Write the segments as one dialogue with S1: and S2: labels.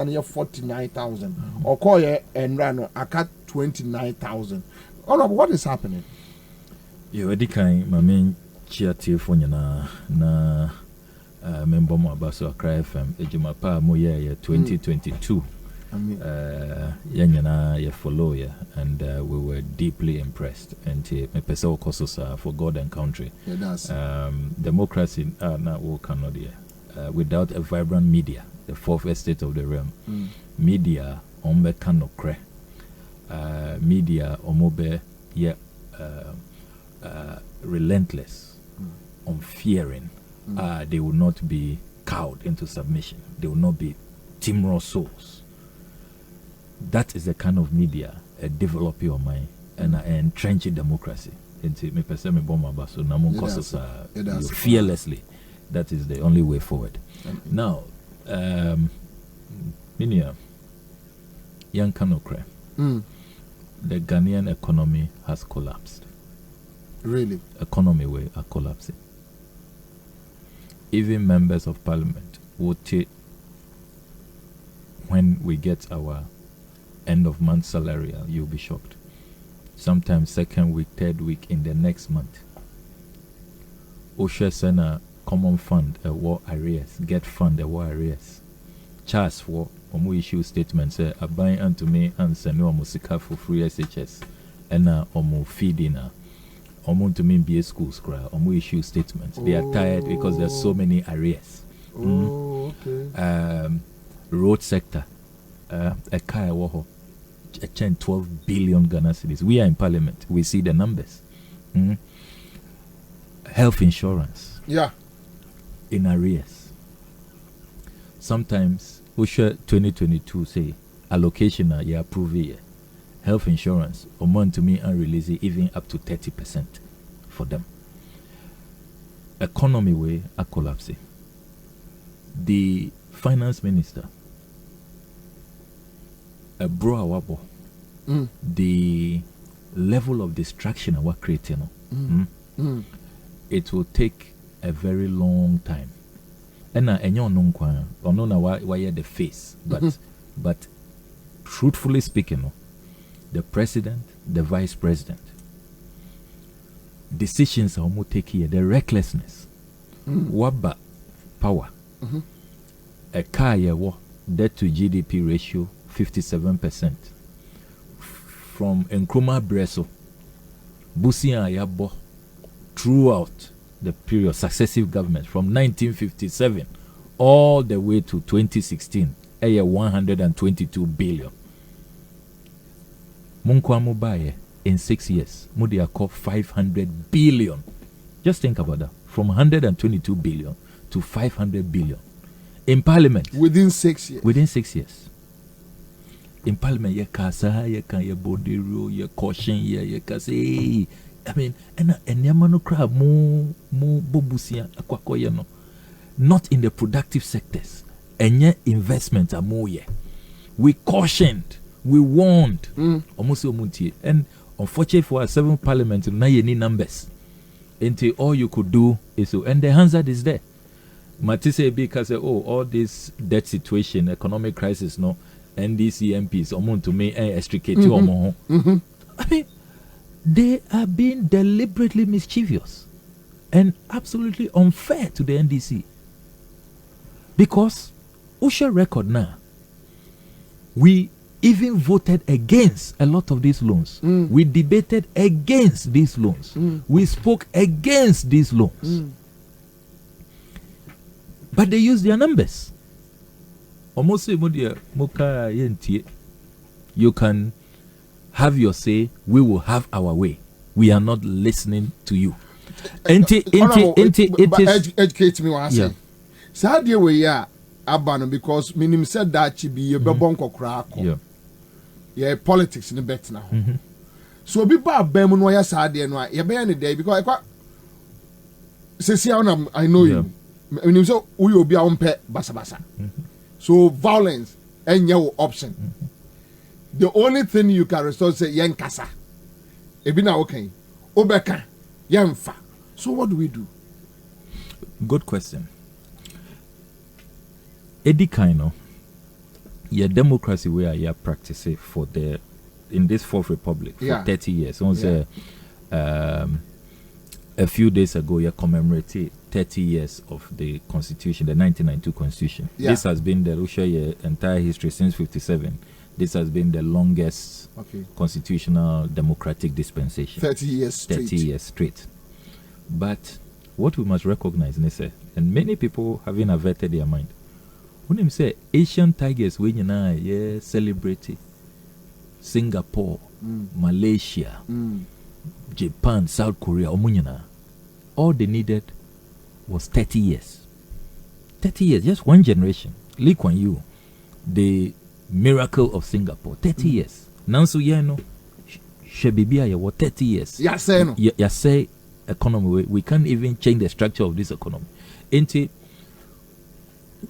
S1: and 49,000 or call ye and run I cut 29,000. What is happening?
S2: You already kind my main cheer for na member mo abaso Accra FM ejuma pa mo ye 2022 ye follow ya and we were deeply impressed and me pesa okoso for God and country. Democracy na wo cannot without a vibrant media, the fourth estate of the realm. Media ombe kanokre. Media omobe relentless, unfearing. They will not be cowed into submission. They will not be timorous souls. That is the kind of media develop your mind and entrench democracy. Into me person me bomb abaso namun causes fearlessly. That is the only way forward. Now, Minia, young Kanokre, the Ghanaian economy has collapsed.
S1: Really?
S2: Economy way are collapsing. Even members of parliament will take, when we get our end of month salary, you'll be shocked. Sometimes second week, third week in the next month. Osha Sena common fund a war arrears, get fund a war arrears. Charge for omu issue statement say abain unto me and send no musika for free SHS and omu feeding omu to me BA schools cry omu issue statements. They are tired because there's so many arrears.
S1: Okay.
S2: Road sector a car woho a 12 billion Ghana cedis. We are in parliament, we see the numbers. Health insurance.
S1: Yeah.
S2: In arrears. Sometimes OSHA 2022 say allocation you approve here. Health insurance amount to me and release it even up to 30% for them. Economy way are collapsing. The finance minister bro awabo the level of distraction we're creating it will take a very long time. And why the face, but truthfully speaking, the president, the vice president, decisions are almost take here. The recklessness, waba power, a car debt to GDP ratio 57%. From Nkrumah Breso, Busia Ayabo, throughout the period, successive governments from 1957 all the way to 2016, 122 billion. Munkwamu Baye in 6 years, Mudia called 500 billion. Just think about that. From 122 billion to 500 billion. In parliament.
S1: Within 6 years.
S2: Within 6 years. In parliament, ye kasa, ye kan ye bodero, ye caution, ye kase. I mean, and yamano crab mo bobusia akwakoye no. Not in the productive sectors. And investments are more ye. We cautioned, we warned. Almost omunti. And unfortunately for our 7 parliaments, now you need numbers. Until all you could do is to, and the answer is there. Matisse because all this debt situation, economic crisis, no, NDC MPs, omun to me extricate you I mean, they are being deliberately mischievous and absolutely unfair to the NDC. Because OSHA record now, we even voted against a lot of these loans. We debated against these loans. We spoke against these loans. But they use their numbers. Almost you can have your say, we will have our way. We are not listening to you.
S1: Educate me what I say. Sadie we are abano because minim said that she be a babonko krako. Yeah, politics in the bet now. So be bad bemun why sadie no ya be any day because I know you. Minim so we will be on pet basa. So violence and your option. The only thing you can restore say yen kasa. Ebina okay. Obeka yemfa. So what do we do?
S2: Good question. Eddie Kaino, your democracy where you practice it for in this Fourth Republic for 30 years. A few days ago, you commemorated 30 years of the Constitution, the 1992 Constitution. Yeah. This has been the entire history since 57. This has been the longest constitutional democratic dispensation.
S1: 30 years straight.
S2: 30 years straight. But what we must recognize, Nese, and many people having averted their mind, when you say Asian tigers, when you celebrate Singapore, Malaysia, Japan, South Korea, all they needed was 30 years. 30 years, just one generation. Lee Kuan Yew, the miracle of Singapore, 30 years. Nansu Yeno, Shebibia, you were 30 years.
S1: Yes, no.
S2: Say economy, we can't even change the structure of this economy.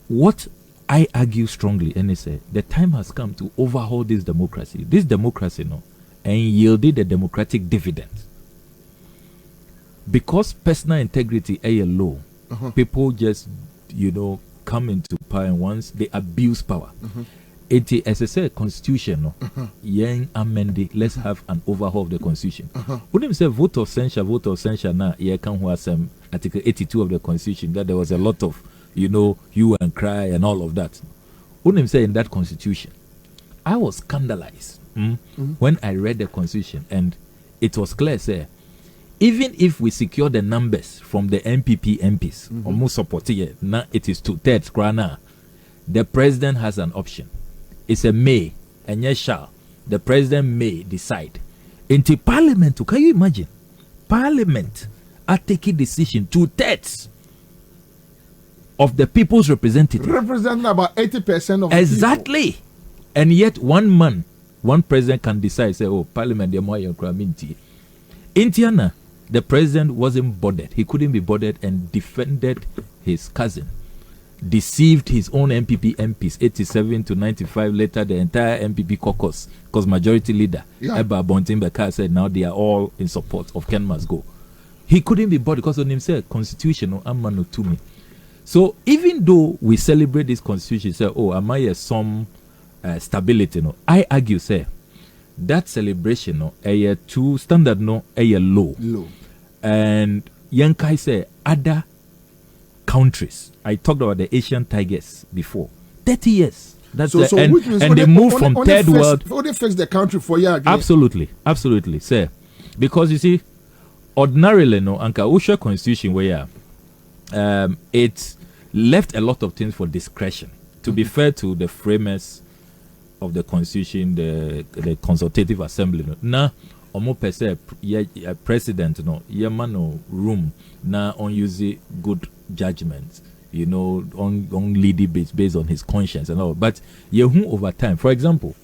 S2: What I argue strongly, and say the time has come to overhaul this democracy. This democracy, and yielded the democratic dividend. Because personal integrity is low, people just, come into power, and once they abuse power. As I said, constitution, young amended, let's have an overhaul of the constitution. Wouldn't say vote of censure now, Article 82 of the constitution, that there was a lot of, hue and cry and all of that. Wouldn't say in that constitution, I was scandalized when I read the constitution, and it was clear, say, even if we secure the numbers from the MPP MPs, almost supported, now it is 2/3, the president has an option. It's a may, and yes, shall. The president may decide. Into parliament, can you imagine? Parliament are taking decision 2/3 of the people's representative.
S1: Representing about 80% of
S2: exactly.
S1: The people.
S2: And yet one president can decide, say, parliament, they're more incremental. Indiana, the president wasn't bothered. He couldn't be bothered and defended his cousin. Deceived his own MPP MPs, 87 to 95. Later, the entire MPP caucus, because majority leader, Eba Bontimbeka, said now they are all in support of Ken must go. He couldn't be bothered because on himself, constitutional, amano to me. So even though we celebrate this constitution, say, am I some stability? No, I argue, say, that celebration, no, a two standard, no, a low. And Yankai say other countries. I talked about the Asian tigers before. 30 years. That's and they move from third world.
S1: They fix the country for you again.
S2: Absolutely, sir. Because you see, ordinarily, no, Anka Usha constitution where it left a lot of things for discretion. To be fair to the framers of the constitution, the consultative assembly, now omo pese president no yemano room na on use good judgment, on lead debates based on his conscience and all. But yehu over time, for example,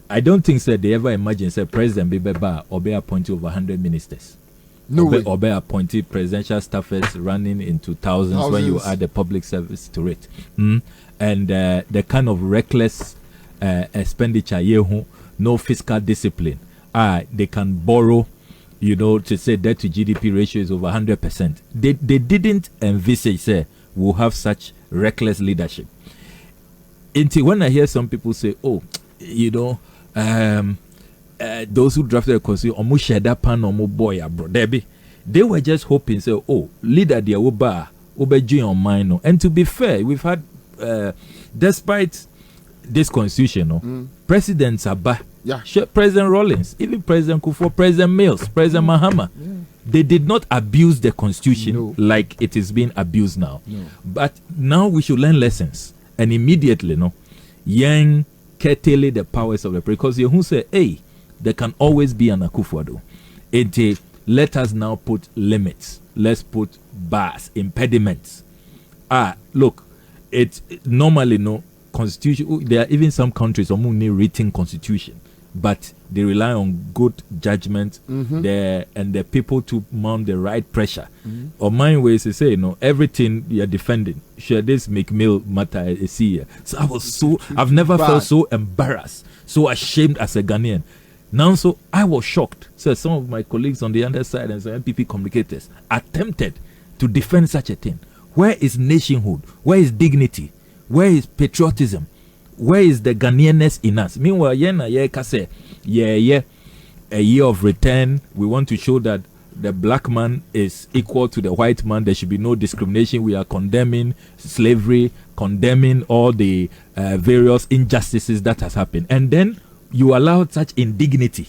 S2: I don't think that they ever imagine say President Bibeba or be appointed over 100 ministers.
S1: No way.
S2: Or be appointed presidential staffers running into thousands when you add the public service to it. And the kind of reckless expenditure, yehu, no fiscal discipline. They can borrow, to say debt to GDP ratio is over 100%. They didn't envisage, say, we'll have such reckless leadership. Until when I hear some people say, those who drafted the constitution, almost shed that pan or more boy, bro, they were just hoping, say, leader the obeji on mine. And to be fair, we've had, despite this constitution, presidents are back.
S1: Yeah.
S2: President Rawlings, even President Kufuor, President Mills, President Mahama, they did not abuse the constitution like it is being abused now. But now we should learn lessons and immediately, young curtail the powers of the because you say, there can always be an Akufo-Addo. Let us now put limits. Let's put bars, impediments. Look, it's normally constitution. There are even some countries who need written constitution, but they rely on good judgment and the people to mount the right pressure. Or my ways to say, everything you're defending, share this make meal matter a see. So I've never felt so embarrassed, so ashamed as a Ghanaian. Now, so I was shocked. So some of my colleagues on the other side and some MPP communicators attempted to defend such a thing. Where is nationhood? Where is dignity? Where is patriotism? where is the Ghanaianness in us? Meanwhile, a year of return. We want to show that the black man is equal to the white man. There should be no discrimination. We are condemning slavery, condemning all the various injustices that has happened. And then you allow such indignity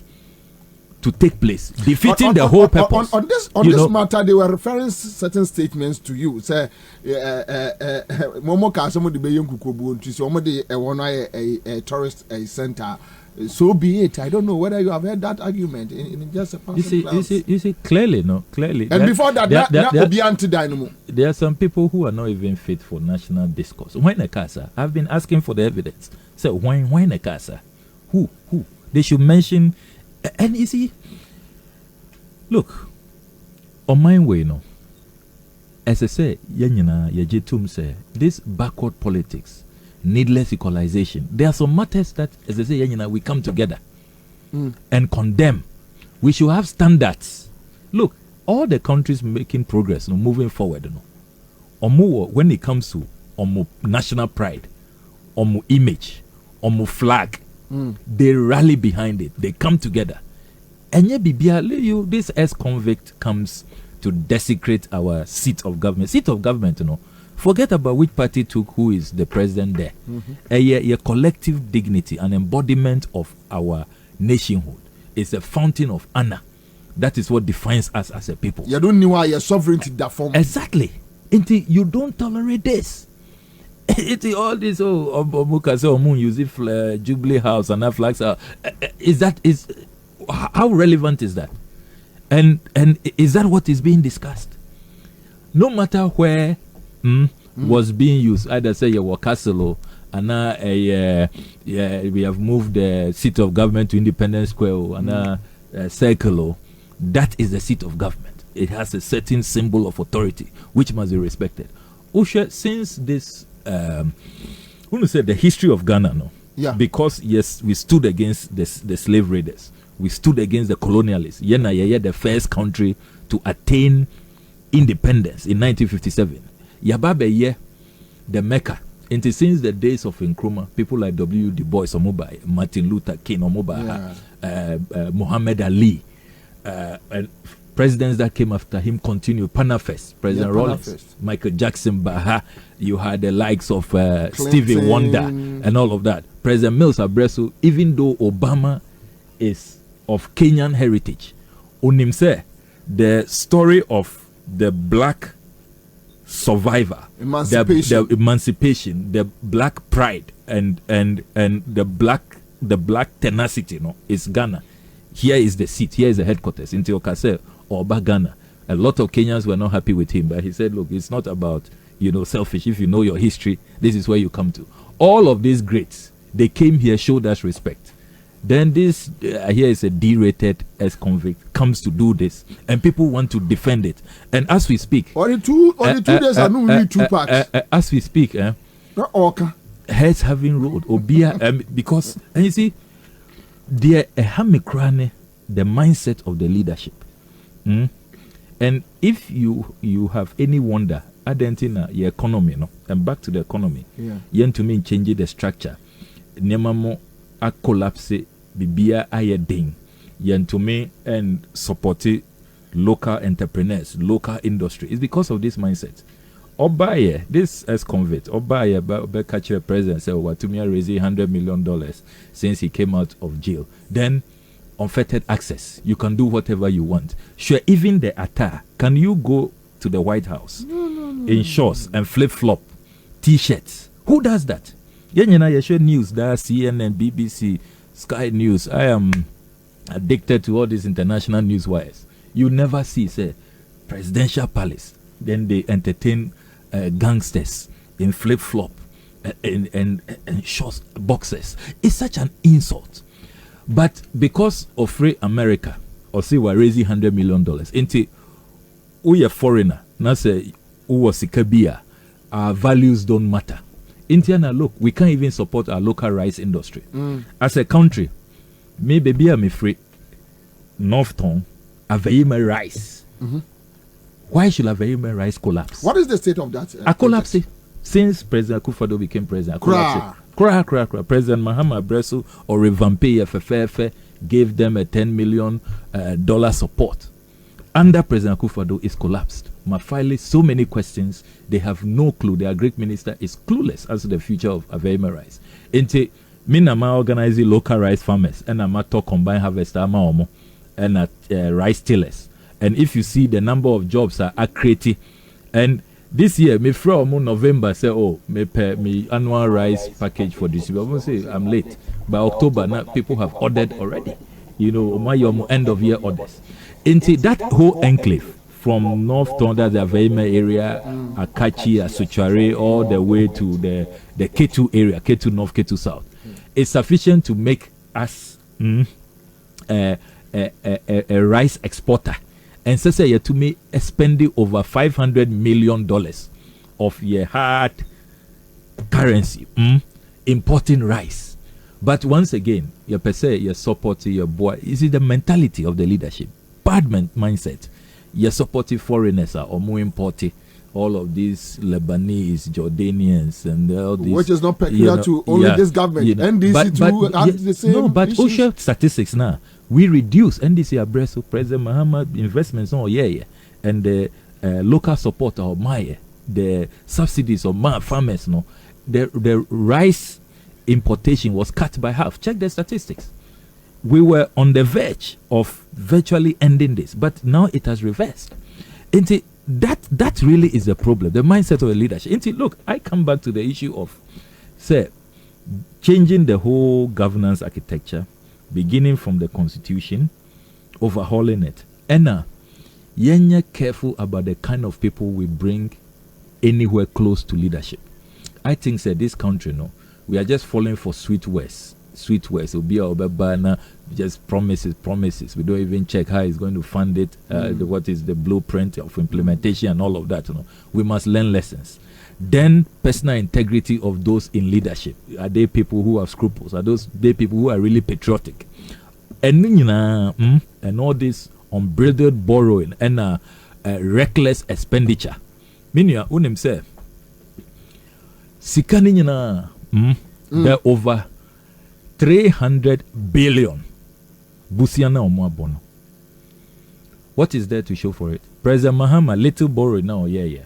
S2: to take place, defeating the whole purpose.
S1: On this matter, they were referring certain statements to you. Say, Momo Kasamo de Bayum Kukubu, a tourist center. So be it. I don't know whether you have heard that argument in just a passing.
S2: You see, clearly.
S1: And before that,
S2: there are some people who are not even fit for national discourse. Why Nakasa? I've been asking for the evidence. So why Nakasa? Who? They should mention. And you see, look, on my way, as I say, this backward politics, needless equalization. There are some matters that, as I say, we come together and condemn. We should have standards. Look, all the countries making progress, moving forward, when it comes to national pride, image, flag, they rally behind it. They come together. And yet, this ex-convict comes to desecrate our seat of government. Seat of government, forget about which party took who is the president there. A collective dignity, an embodiment of our nationhood. It's a fountain of honor. That is what defines us as a people.
S1: You don't know why your sovereignty that form.
S2: Exactly. You don't tolerate this. It's all this Jubilee House and that flags are. How relevant is that? And is that what is being discussed? No matter where was being used, either say your castle and now we have moved the seat of government to Independence Square and circle. That is the seat of government. It has a certain symbol of authority which must be respected. Usha, since this the history of Ghana, because yes, we stood against the slave raiders, we stood against the colonialists. The first country to attain independence in 1957. Yababe the Mecca. And since the days of Nkrumah, people like W. Du Bois Omobai, Martin Luther King Omobai, Muhammad Ali, and presidents that came after him continued. Panafest, President Rawlings, Michael Jackson, Baha. You had the likes of Stevie Wonder and all of that. President Mills Abresu, even though Obama is of Kenyan heritage, Unimse, the story of the black survivor, the emancipation, the black pride, and the black tenacity, is Ghana. Here is the seat. Here is the headquarters in Teokase or Ghana. A lot of Kenyans were not happy with him, but he said, "Look, it's not about selfish. If you know your history, this is where you come to." All of these greats, they came here, showed us respect. Then this here is a D-rated ex-convict comes to do this, and people want to defend it. And as we speak,
S1: only 2 days are only 2 packs.
S2: As we speak, heads having rolled, Obia, because and you see, there a hamikrane, the mindset of the leadership. And if you have any wonder, Argentina, the economy, and back to the economy, yen to mean changing the structure, Nemamo a collapse, Bibia ayeding, yen to me and support local entrepreneurs, local industry. It's because of this mindset. Obaye, this ex-convict, Obaye, catch a president, say, Watumia raising $100 million since he came out of jail. Then, unfettered access. You can do whatever you want. Sure, even the attire. Can you go to the White House in shorts and flip-flop T-shirts? Who does that? You show news, that CNN, BBC, Sky News. I am addicted to all these international news wires. You never see, say, presidential palace. Then they entertain gangsters in flip-flop and shorts, boxers. It's such an insult. But because of free America, or say we're raising $100 million, into we a foreigner, now say who was Sikabia, our values don't matter. Indiana, look, we can't even support our local rice industry. As a country, maybe I'm free Northtown, Aveyime rice. Why should Aveyime rice collapse?
S1: What is the state of that?
S2: A collapse. Since President Akufo-Addo became president, President Mahama Bresso or Revampe FFF gave them a $10 million support. Under President Akufo-Addo is collapsed. Mafile, so many questions, they have no clue. Their Greek minister is clueless as to the future of Avema rice. Inte Minama organizing local rice farmers and Amato combined harvester Amaomo and rice tillers. And if you see the number of jobs are created, and this year, me from November say, me pay me annual rice package for this year. I'm gonna say I'm late. By October, now people have ordered already. You know, my end of year orders. Into that whole enclave from North Tonda, the Avema area, Akachi, Asuchare, all the way to the K2 area, K2 North, K2 South, is sufficient to make us a rice exporter. And so say to me spending over $500 million of your hard currency importing rice. But once again, you per se you support your boy. Is it the mentality of the leadership? Bad mindset. You support foreigners or more importing all of these Lebanese, Jordanians, and all these,
S1: which is not peculiar to only this government. NDC too have the same.
S2: No, but
S1: issues.
S2: OSHA statistics now. We reduce NDC Abreso, President Mahama investments on and the local support of Maya, the subsidies of farmers. No, the rice importation was cut by half. Check the statistics. We were on the verge of virtually ending this, but now it has reversed. That really is the problem. The mindset of the leadership. Look, I come back to the issue of, say, changing the whole governance architecture. Beginning from the constitution, overhauling it. And now, you're careful about the kind of people we bring anywhere close to leadership. I think that this country, we are just falling for sweet words. Sweet words will be our banner, just promises. We don't even check how it's going to fund it, what is the blueprint of implementation and all of that. We must learn lessons. Then personal integrity of those in leadership. Are they people who have scruples? Are they people who are really patriotic? And all this unbridled borrowing and reckless expenditure. Meaning, unim say, sikani there over 300 billion. Busiana omuabono. What is there to show for it? President Mahama, little borrowing now, yeah.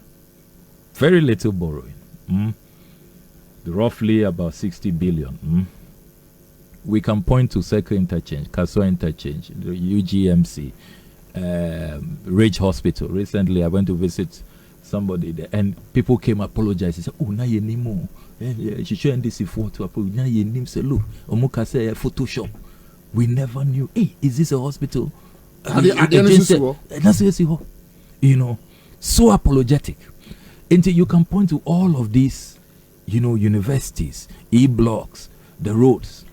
S2: Very little borrowing. Roughly about 60 billion. We can point to Circle Interchange, Kaswa Interchange, the UGMC, Ridge Hospital. Recently, I went to visit somebody there, and people came apologizing. Said, "Oh, na ye nimo. She showed this photo. Apologize. Na ye nim say look. Omuka say Photoshop. We never knew. Hey, is this a hospital? You know, so apologetic." Until you can point to all of these, universities, e-blocks, the roads.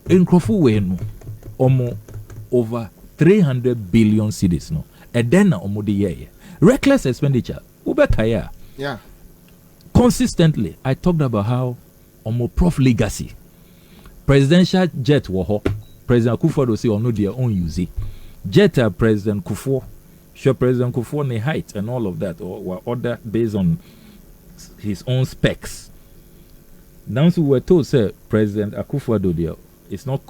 S2: In Krofu, over 300 billion cedis, and then reckless expenditure.
S1: Yeah.
S2: Consistently, I talked about how prof legacy. Presidential jet woho. President Akufo-Addo say no their own use. Jet President Kufo. Sure, President Kufo ne height and all of that, or order based on his own specs. Now, so we were told, sir, President Akufo-Addo there, it's not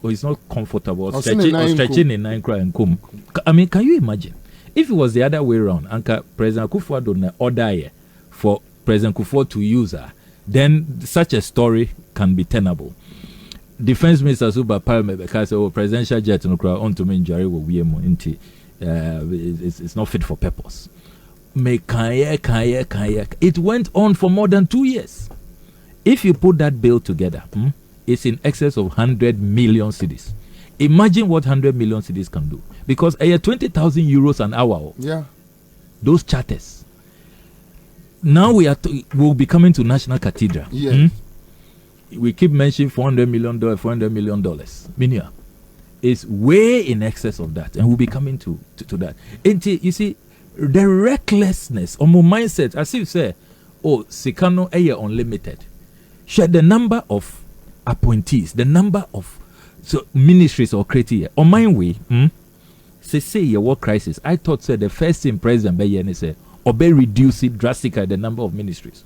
S2: comfortable stretching in 9 cry and come. I mean, can you imagine if it was the other way around? And President Akufo-Addo ne order for President Kufo to use her, then such a story can be tenable. Defense Minister Suba Palme because presidential jet no cry on to me injury will be into. It's not fit for purpose. It went on for more than 2 years. If you put that bill together, it's in excess of 100 million cedis. Imagine what 100 million cedis can do. Because 20,000 euros an hour.
S1: Yeah.
S2: Those charters. Now we'll be coming to National Cathedral.
S1: Yeah.
S2: We keep mentioning $400 million. Minia. Is way in excess of that, and we'll be coming to that. Until you see the recklessness or more mindset, as you say, Sikano Air Unlimited. Share the number of appointees, the number of ministries or criteria. On my way, say your work crisis. I thought the first thing President Bayene said, reduce it drastically the number of ministries.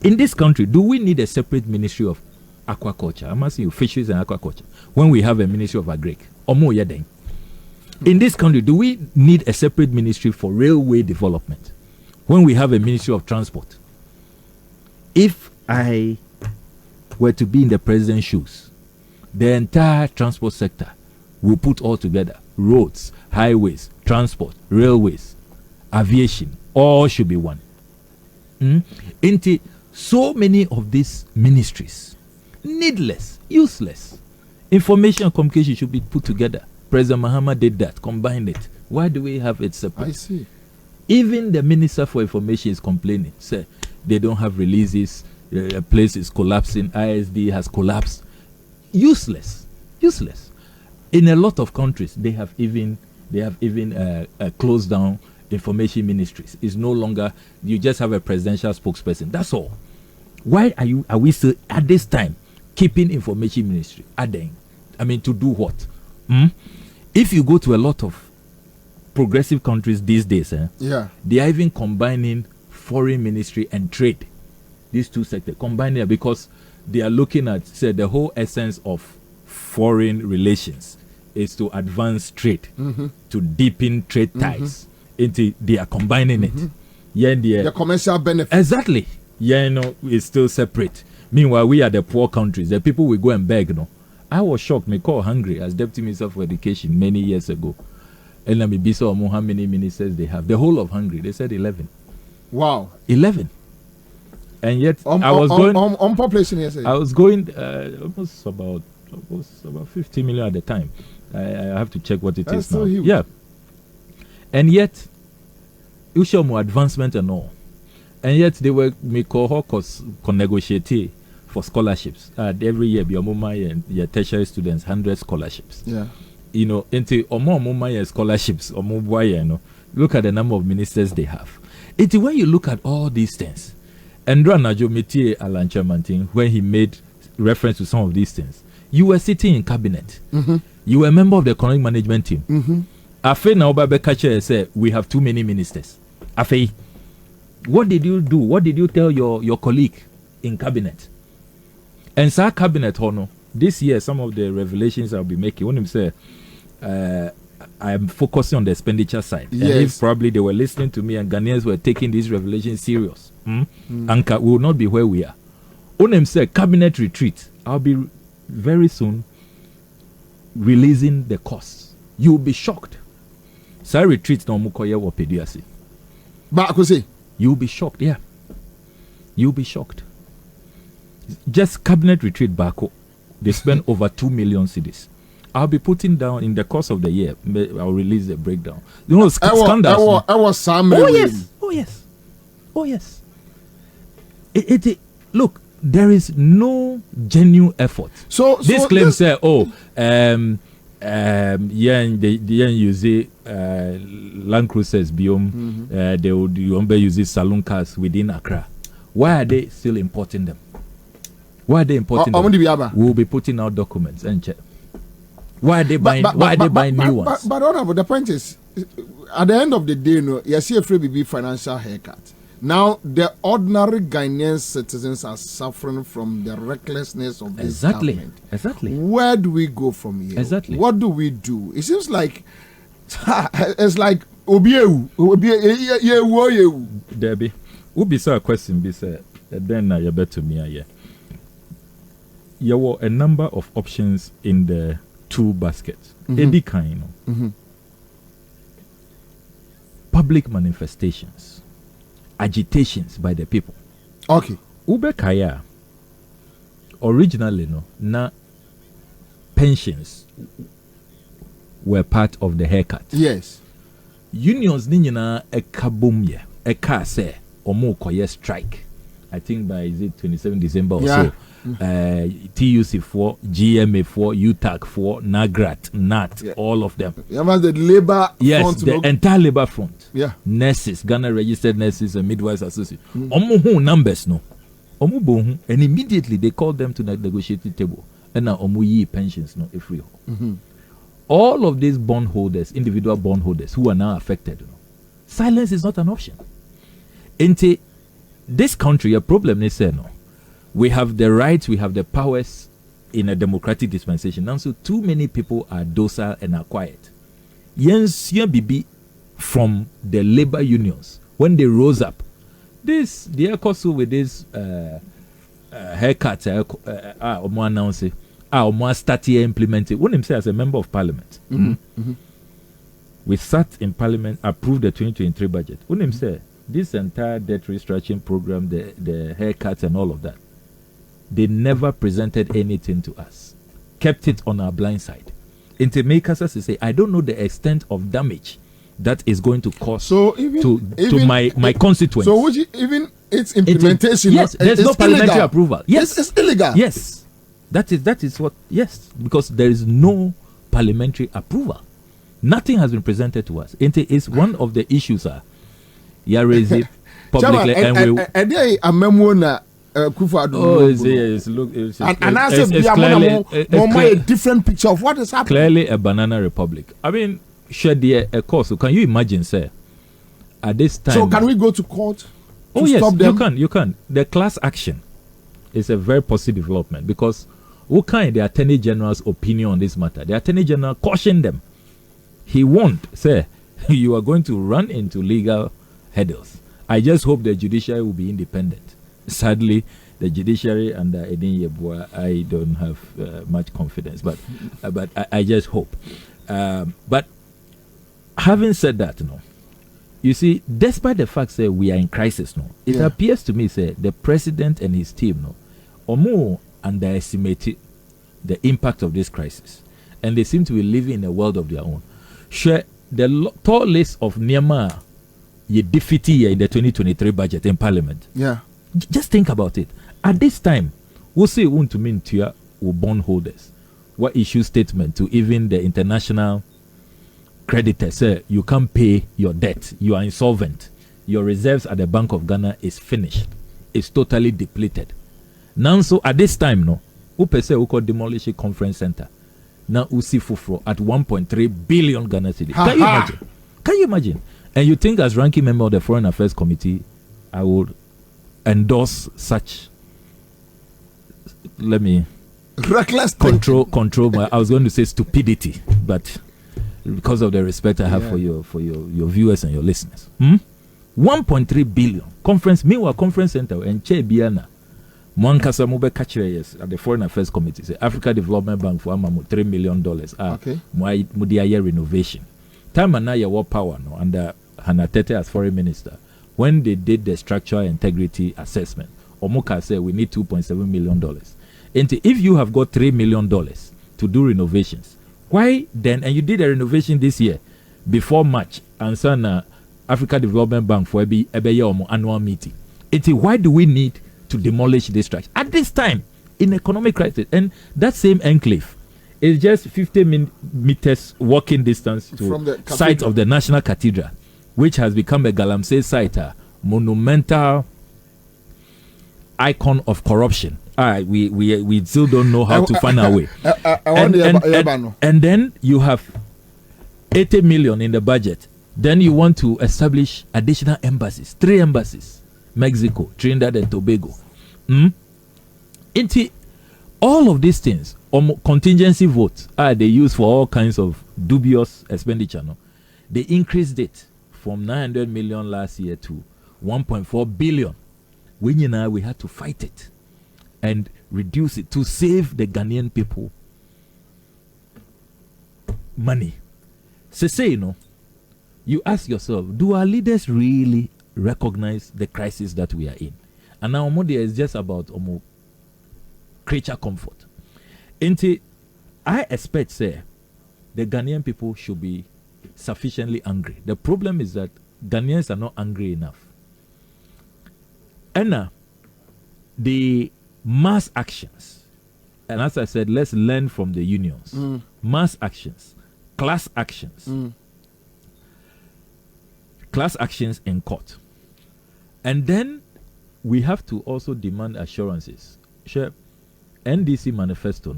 S2: In this country, do we need a separate ministry of aquaculture. I'm asking you, fisheries and aquaculture. When we have a Ministry of Agric, omo yedeng. In this country, do we need a separate ministry for railway development? When we have a Ministry of Transport? If I were to be in the president's shoes, the entire transport sector will put all together. Roads, highways, transport, railways, aviation, all should be one. So many of these ministries, needless, useless. Information and communication should be put together. President Mahama did that, combined it. Why do we have it separate?
S1: I see.
S2: Even the Minister for Information is complaining. Say they don't have releases, a place is collapsing, ISD has collapsed. Useless. In a lot of countries, they have even closed down information ministries. It's no longer, you just have a presidential spokesperson. That's all. Why are we still at this time keeping information ministry? To do what? If you go to a lot of progressive countries these days, they are even combining foreign ministry and trade. These two sectors combining it because they are looking at, say, the whole essence of foreign relations is to advance trade, to deepen trade ties. They are combining it. The
S1: commercial benefit.
S2: Exactly. It's still separate. Meanwhile, we are the poor countries. The people will go and beg. I was shocked. Me call Hungary as Deputy Minister for Education many years ago. And let me be so how many ministers they have. The whole of Hungary, they said 11.
S1: Wow.
S2: 11. And yet I was going
S1: on population yesterday.
S2: I was going almost about 50 million at the time. I have to check what it is now.
S1: Huge.
S2: Yeah. And yet you show more advancement and all. And yet they were negotiate for scholarships. Every year, your tertiary students 100 scholarships.
S1: Yeah.
S2: Into omo scholarships, look at the number of ministers they have. When you look at all these things, and Najo Alan Chairman, when he made reference to some of these things, you were sitting in cabinet. You were a member of the economic management team. Afe na Obabe Kache said, we have too many ministers. Afe, what did you do? What did you tell your colleague in cabinet? And sir cabinet, this year, some of the revelations I'll be making, when him say, I'm focusing on the expenditure side.
S1: Yes.
S2: And if probably they were listening to me and Ghanaians were taking these revelations serious, Anka will not be where we are. On him say, cabinet retreat. I'll be very soon releasing the costs. You'll be shocked. Sir retreat no mukoye wo pediasi.
S1: But I could say,
S2: you'll be shocked, yeah. You'll be shocked. Just cabinet retreat Bako, they spend over 2 million cedis. I'll be putting down in the course of the year. I'll release the breakdown. Scandals.
S1: I was some.
S2: Oh yes. Look, there is no genuine effort. So this claim say, they use Land Cruisers biome. They would use saloon cars within Accra. Why are they still importing them? Why are they importing them? We'll be putting out documents and check. Why are they buying? Why are they buying new ones?
S1: But the point is, at the end of the day, you see a free BB financial haircut. Now the ordinary Ghanaian citizens are suffering from the recklessness of this government.
S2: Exactly.
S1: Where do we go from here?
S2: Exactly.
S1: What do we do? It seems like it's like Obieu.
S2: Debbie, would be so a question. Be said. Then you better me here. There were a number of options in the two baskets. Any kind. Public manifestations, agitations by the people.
S1: Okay.
S2: Ube Kaya, originally, na pensions were part of the haircut.
S1: Yes.
S2: Unions ninyana ekabumye, eka se, omo koye strike. I think by is it 27 December or so. TUC 4, GMA 4, UTAC 4, NAGRAT, NAT, all of them.
S1: The labor front.
S2: The entire labor front.
S1: Yeah.
S2: Nurses, Ghana Registered Nurses and Midwives Association. Omu numbers no. Omu bohu. And immediately they called them to the negotiating table. And now omu yi pensions no free. All of these bondholders, individual bondholders who are now affected, silence is not an option. Into this country, a problem they say no. We have the rights, we have the powers in a democratic dispensation. Now, so too many people are docile and are quiet. Yes, Bibi from the labor unions, when they rose up, they are also with this haircut, announce it, start here implemented. When him say as a member of parliament, we sat in parliament, approved the 2023 budget. When him say this entire debt restructuring program, the haircuts and all of that, they never presented anything to us, kept it on our blind side. And to make us say, I don't know the extent of damage that is going to cause to my constituents.
S1: So even its implementation,
S2: yes, there's no parliamentary
S1: illegal.
S2: approval. Yes,
S1: it's illegal.
S2: Yes, that is what. Yes, because there is no parliamentary approval. Nothing has been presented to us. It's one of the issues. You raise it publicly, and
S1: a memo na it's clearly a different picture of what is happening.
S2: Clearly, a banana republic. I mean, shed a course. So can you imagine, sir? At this time,
S1: so can we go to court?
S2: Oh yes, stop them? You can. The class action is a very positive development because who kind the Attorney General's opinion on this matter? The Attorney General cautioned them. He warned, say, you are going to run into legal hurdles. I just hope the judiciary will be independent. Sadly, the judiciary under Edin Yeboah, I don't have much confidence, but I just hope. But having said that, you see, despite the fact that we are in crisis now, it appears to me say the president and his team more underestimated the impact of this crisis, and they seem to be living in a world of their own. Sure, the tall list of Myanmar ye defeat in the 2023 budget in Parliament.
S1: Yeah,
S2: just think about it. At this time, we'll say want to mean to bondholders, what issue statement to even the international creditors say you can't pay your debt, you are insolvent, your reserves at the Bank of Ghana is finished, it's totally depleted. Now, so at this time, we could demolish a conference center. Now, we see Fufro at 1.3 billion Ghana cedis. Can you imagine? Can you imagine? And you think, as ranking member of the Foreign Affairs Committee, I would endorse such? Let me
S1: reckless
S2: control. I was going to say stupidity, but because of the respect I have for your viewers and your listeners, 1.3 billion conference. Meanwhile, conference center and Che Biana. Mwankasa mube kachire yes at the Foreign Affairs Committee say Africa Development Bank for $3 million. Okay. Mudia renovation. Time and now you war power under Hanatete as foreign minister. When they did the structural integrity assessment, Omuka said we need $2.7 million. And if you have got $3 million to do renovations, why then? And you did a renovation this year before March and Sana Africa Development Bank for a annual meeting. Why do we need to demolish this structure at this time in economic crisis? And that same enclave is just 50 meters walking distance to from the site of the National Cathedral, which has become a Galamsey site, a monumental icon of corruption. We still don't know how to find our way. And then you have 80 million in the budget. Then you want to establish additional embassies, 3 embassies. Mexico, Trinidad and Tobago. All of these things, contingency votes, they use for all kinds of dubious expenditure. They increased it from 900 million last year to 1.4 billion. We had to fight it and reduce it to save the Ghanaian people money. You ask yourself, do our leaders really recognize the crisis that we are in? And now Omodia is just about creature comfort. I expect, say, the Ghanaian people should be sufficiently angry. The problem is that Ghanaians are not angry enough. And the mass actions, and as I said, let's learn from the unions. Mass actions, class actions. Class actions in court. And then we have to also demand assurances. Sure, NDC manifesto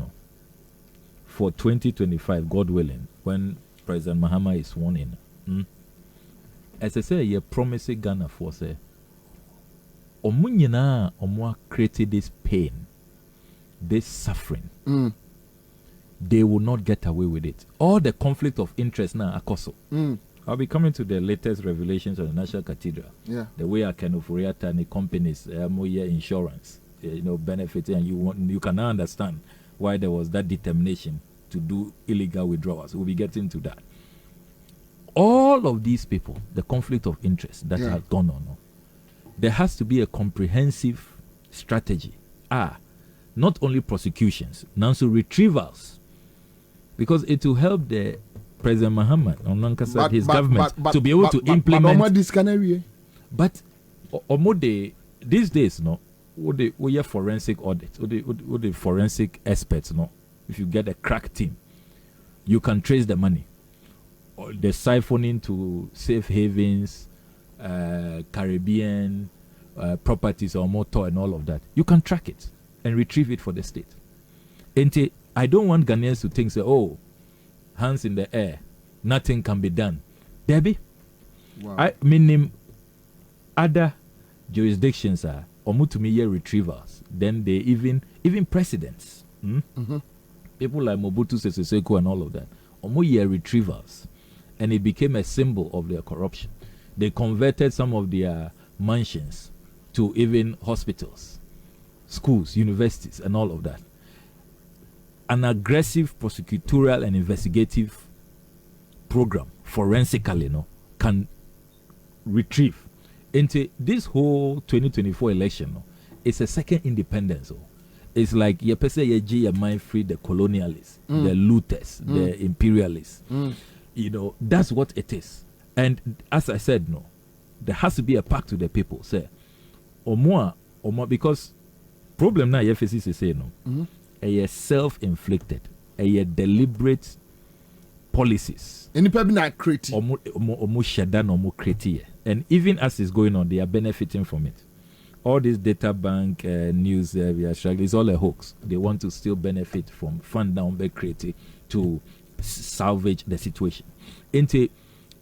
S2: for 2025, God willing, when President Mahama is sworn in. As I say, you're promising Ghana for say Omunyina omwa created this pain, this suffering. They will not get away with it. All the conflict of interest now akoso. I'll be coming to the latest revelations of the National Cathedral.
S1: Yeah.
S2: The way I can Ofuriata and the companies, insurance, benefiting, and you can now understand why there was that determination to do illegal withdrawals. We'll be getting to that. All of these people, the conflict of interest that has gone on, there has to be a comprehensive strategy. Not only prosecutions, now so retrievals, because it will help the President Muhammad his government to be able to implement. But these days, we have forensic audits, the forensic experts. If you get a crack team, you can trace the money, or the siphoning to safe havens, Caribbean properties or motor and all of that. You can track it and retrieve it for the state. And I don't want Ghanaians to think, hands in the air, nothing can be done. Debbie, wow. I mean, other jurisdictions are omutumiye retrievals. Then they even presidents, people like Mobutu Sese Seko and all of that, omuye retrievals, and it became a symbol of their corruption. They converted some of their mansions to even hospitals, schools, universities, and all of that. An aggressive prosecutorial and investigative program, forensically, can retrieve. Into this whole 2024 election, it's a second independence. It's like you mind free the colonialists, the looters, the imperialists. That's what it is. And as I said, there has to be a pact to the people. Say, because problem now FCC is saying a self-inflicted, a deliberate policies. And even as it's going on, they are benefiting from it. All this data bank news we are struggling, it's all a hoax. They want to still benefit from fund down by creative to salvage the situation. And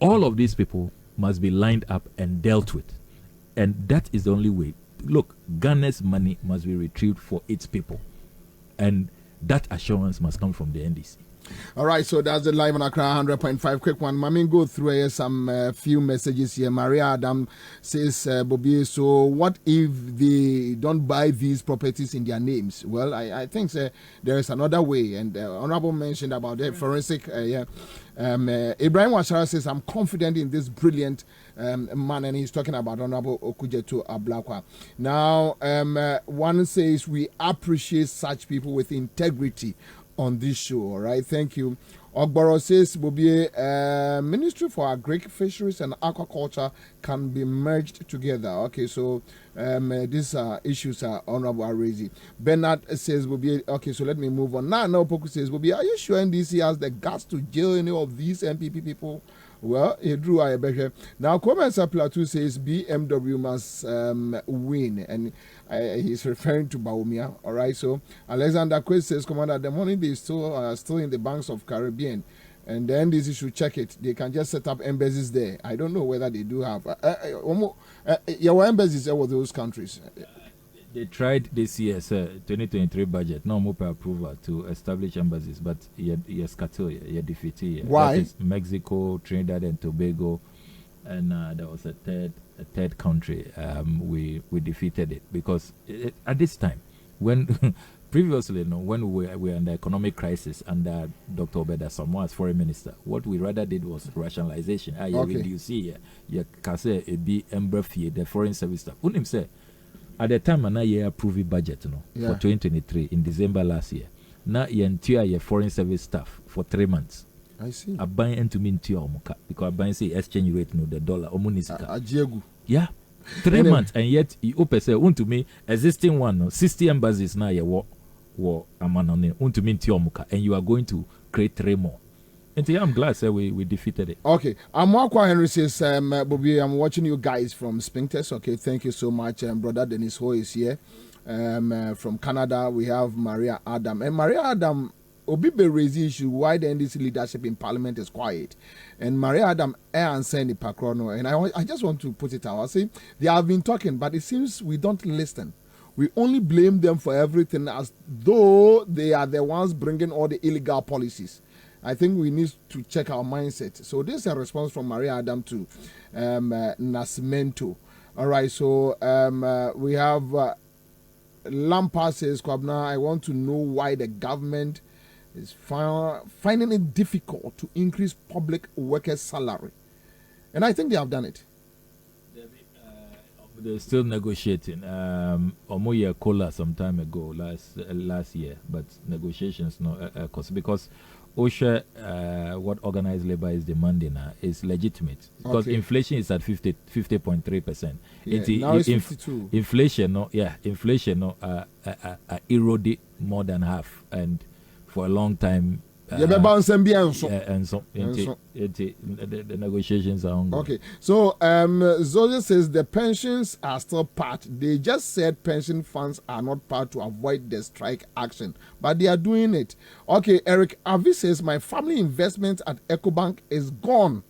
S2: all of these people must be lined up and dealt with. And that is the only way. Look, Ghana's money must be retrieved for its people. And that assurance must come from the NDC.
S1: All right, so that's the live on Accra 100.5. Quick one. Mami, go through some few messages here. Maria Adam says, Bobby, so what if they don't buy these properties in their names? Well, I think there is another way. And Honorable mentioned about the forensic. Ibrahim Washara says, I'm confident in this brilliant man, and he's talking about Honorable Okudzeto Ablakwa. Now, one says, we appreciate such people with integrity on this show. All right, thank you. Ogboro says, Bobie, Ministry for Agric, Fisheries and Aquaculture can be merged together. Okay, so these issues are honorable raising. Bernard says, Bobie, okay, so let me move on. Now Poku says, Bobie, are you sure NDC has the guts to jail any of these MPP people? Well, he drew a better. Now, Komensa Plateau says BMW must win, and he's referring to Baumia. All right, so Alexander Quest says, Commander, the money they still in the banks of Caribbean, and then this should check it. They can just set up embassies there. I don't know whether they do have your embassies over those countries.
S2: They tried this year, 2023 budget, no more approval to establish embassies, but you're scattered, you're defeated.
S1: Why?
S2: That is Mexico, Trinidad and Tobago, and there was a third country. We defeated it because at this time, when previously, when we were in the economic crisis under Dr. Obeda Samoa as foreign minister, what we rather did was rationalization. You see, you can say the foreign service staff. Unim say. At the time, I approved a budget for 2023 in December last year. Now, you entire your foreign service staff for 3 months.
S1: I see.
S2: I buy into me because I buy say exchange rate the dollar or yeah, 3 months, and yet you open say to me existing 60 embassies now you war amanone to me and you are going to create 3 more. And I'm glad we defeated it.
S1: Okay. Amakwa Henry says, Bobby, I'm watching you guys from Spinktest. Okay, thank you so much. Brother Dennis Ho is here. From Canada, we have Maria Adam. And Maria Adam, Obibe raised the issue why the NDC leadership in parliament is quiet. And Maria Adam answered the Pakrono. And I just want to put it out. I say they have been talking, but it seems we don't listen. We only blame them for everything as though they are the ones bringing all the illegal policies. I think we need to check our mindset. So this is a response from Maria Adam to Nascimento. All right, so we have Lampard says, Kwabna, I want to know why the government is finding it difficult to increase public workers' salary. And I think they have done it.
S2: They're still negotiating. Omoye Kola some time ago, last year, but negotiations no because OSHA, what organized labor is demanding is legitimate because inflation is at 50.3%.
S1: Now it's 52.
S2: Inflation eroded more than half, and for a long time.
S1: And so
S2: the negotiations are ongoing.
S1: Okay, so Zoe says the pensions are still part. They just said pension funds are not part to avoid the strike action, but they are doing it. Okay, Eric Avi says my family investment at EcoBank is gone.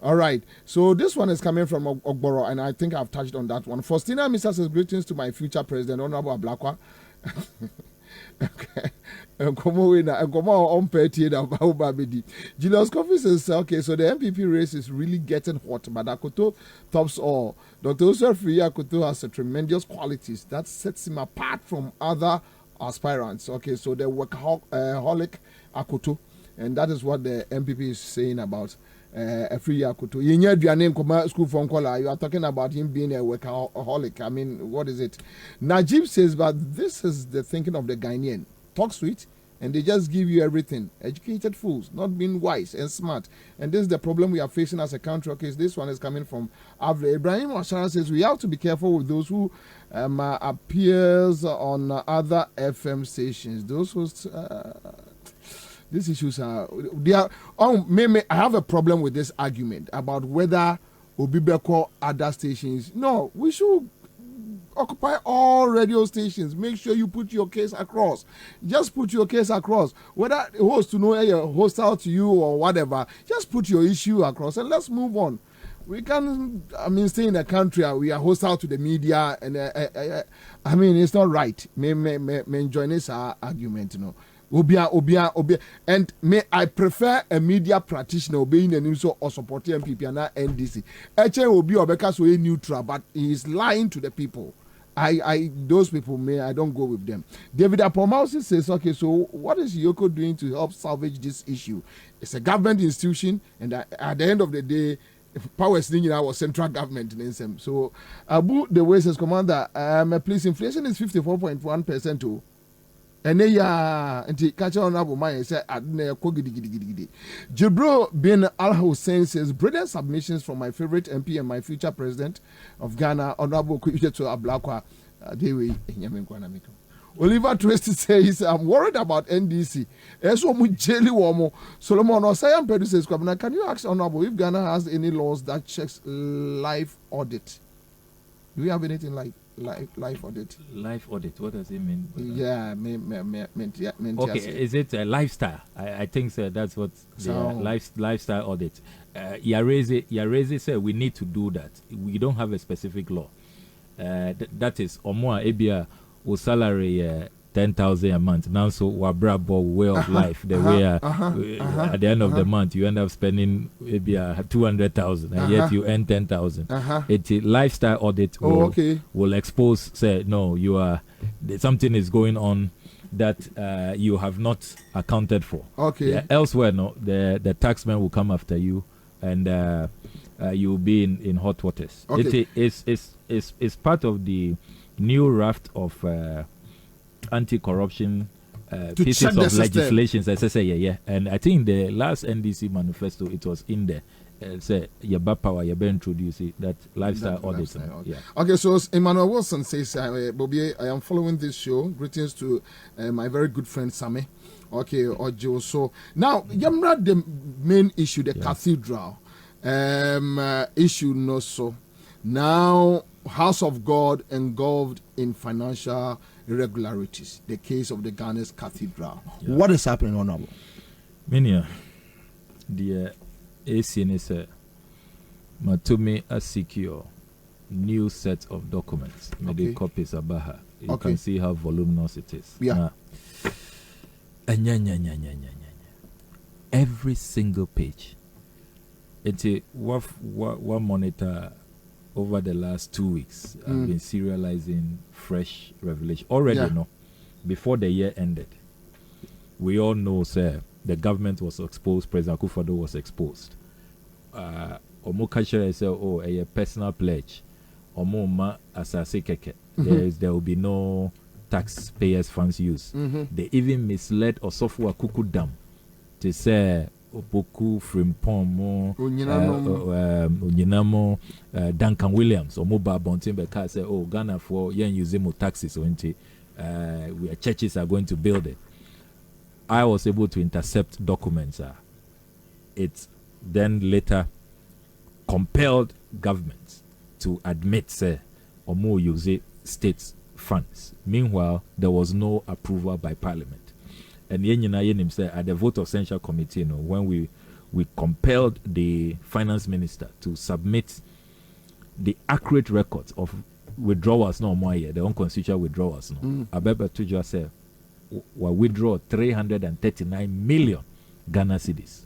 S1: All right, so this one is coming from Ogboro, and I think I've touched on that one. Faustina Misa says greetings to my future president, Honorable Ablakwa. Okay. Julius Coffee says, okay, so the MPP race is really getting hot, but Akoto tops all. Dr. Osefri Akoto has a tremendous qualities that sets him apart from other aspirants. Okay, so the workaholic Akoto, and that is what the MPP is saying about Free Akoto. Your name school phone caller. You are talking about him being a workaholic. I mean, what is it? Najib says, but this is the thinking of the Ghanaian. Talk sweet, and they just give you everything. Educated fools, not being wise and smart. And this is the problem we are facing as a country. Okay, so this one is coming from Avre. Ibrahim Ashara says, we have to be careful with those who appears on other FM stations. Those who... these issues are, I have a problem with this argument about whether Obibeko other stations. No, we should occupy all radio stations. Make sure you put your case across. Just put your case across. Whether the host to know you're hostile to you or whatever, just put your issue across and let's move on. We can, stay in the country. We are hostile to the media, and it's not right. Me join this argument, you know. Obia, and I prefer a media practitioner obeying the news or supporting MPP and not NDC. Eche Obi Obeka so neutral, but he is lying to the people. Those people I don't go with them. David Apomausi says, okay, so what is Yoko doing to help salvage this issue? It's a government institution, and at the end of the day, power is in our central government. So Abu the way says, Commander, please, inflation is 54.1% too. And then catch on up my say Jibro bin Al Hussein says brilliant submissions from my favorite MP and my future president of Ghana, Honorable Okudzeto Ablakwa. Oliver Twist says I'm worried about NDC. Solomon Osayam produces. Can you ask Honorable if Ghana has any laws that checks life audit? Do we have anything like life audit?
S2: Life audit, what does it mean?
S1: Yeah,
S2: okay, is it a lifestyle? I think so, that's what lifestyle audit. Yareze said we need to do that. We don't have a specific law. That is Omoa Ebia will salary 10,000 a month. Now so wabrabo way of life. The way at the end of the month you end up spending maybe 200,000 and yet you earn 10,000. It's a lifestyle audit will expose, say no, you are something is going on that you have not accounted for. Elsewhere, no, the taxman will come after you and you'll be in hot waters. It's part of the new raft of anti-corruption pieces of legislation. And I think the last NDC manifesto, it was in there. Say Yaba Power, Yaba introduce that lifestyle audit.
S1: Okay, so Emmanuel Wilson says, Bobby, I am following this show. Greetings to my very good friend Sammy. Okay, Ojo. So now, Yamra, the main issue, the cathedral issue, no so. Now, House of God engulfed in financial irregularities. The case of the Ghana's cathedral. Yeah. What is happening, Honorable?
S2: Minia, the ACNS Matumi a secure new set of documents. Maybe copies abaha. You can see how voluminous it is.
S1: Yeah.
S2: Every single page. It's a what monitor over the last 2 weeks. I've been serializing fresh revelation already. No, before the year ended, we all know, sir, the government was exposed. President Akufo-Addo was exposed. Omukasha said, "Oh, a personal pledge. Omuma asase keke. There will be no taxpayers' funds used." They even misled Osofo Akuku Dam to say Opoku Frimpong Onyinamo Duncan Williams or Moba Bontimbe say, "Oh, Ghana for yen using more taxes or where churches are going to build it." I was able to intercept documents. It then later compelled governments to admit, say, Omo use state funds. Meanwhile, there was no approval by Parliament. And Yenim said at the vote of censure committee, when we compelled the finance minister to submit the accurate records of withdrawals, no more here, the unconstitutional withdrawals. Abeba Tuja said, we withdraw 339 million Ghana cedis.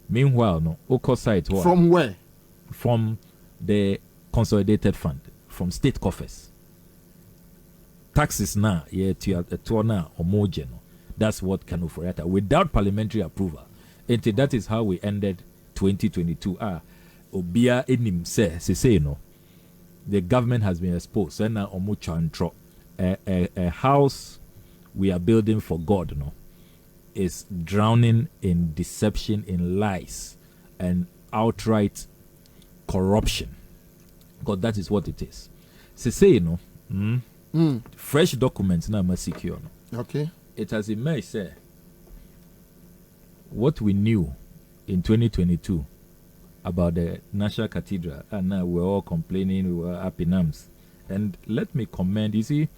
S2: Meanwhile, Oko site
S1: from where?
S2: From the consolidated fund, from state coffers. Taxes now, homogen. That's what can offer without parliamentary approval. And that is how we ended 2022. Obia enim say the government has been exposed. And now a house we are building for God, is drowning in deception, in lies, and outright corruption. Because that is what it is. Fresh documents now must secure.
S1: Okay.
S2: It has emerged, say, what we knew in 2022 about the National Cathedral, and now we're all complaining, we were up in arms. And let me commend, you see,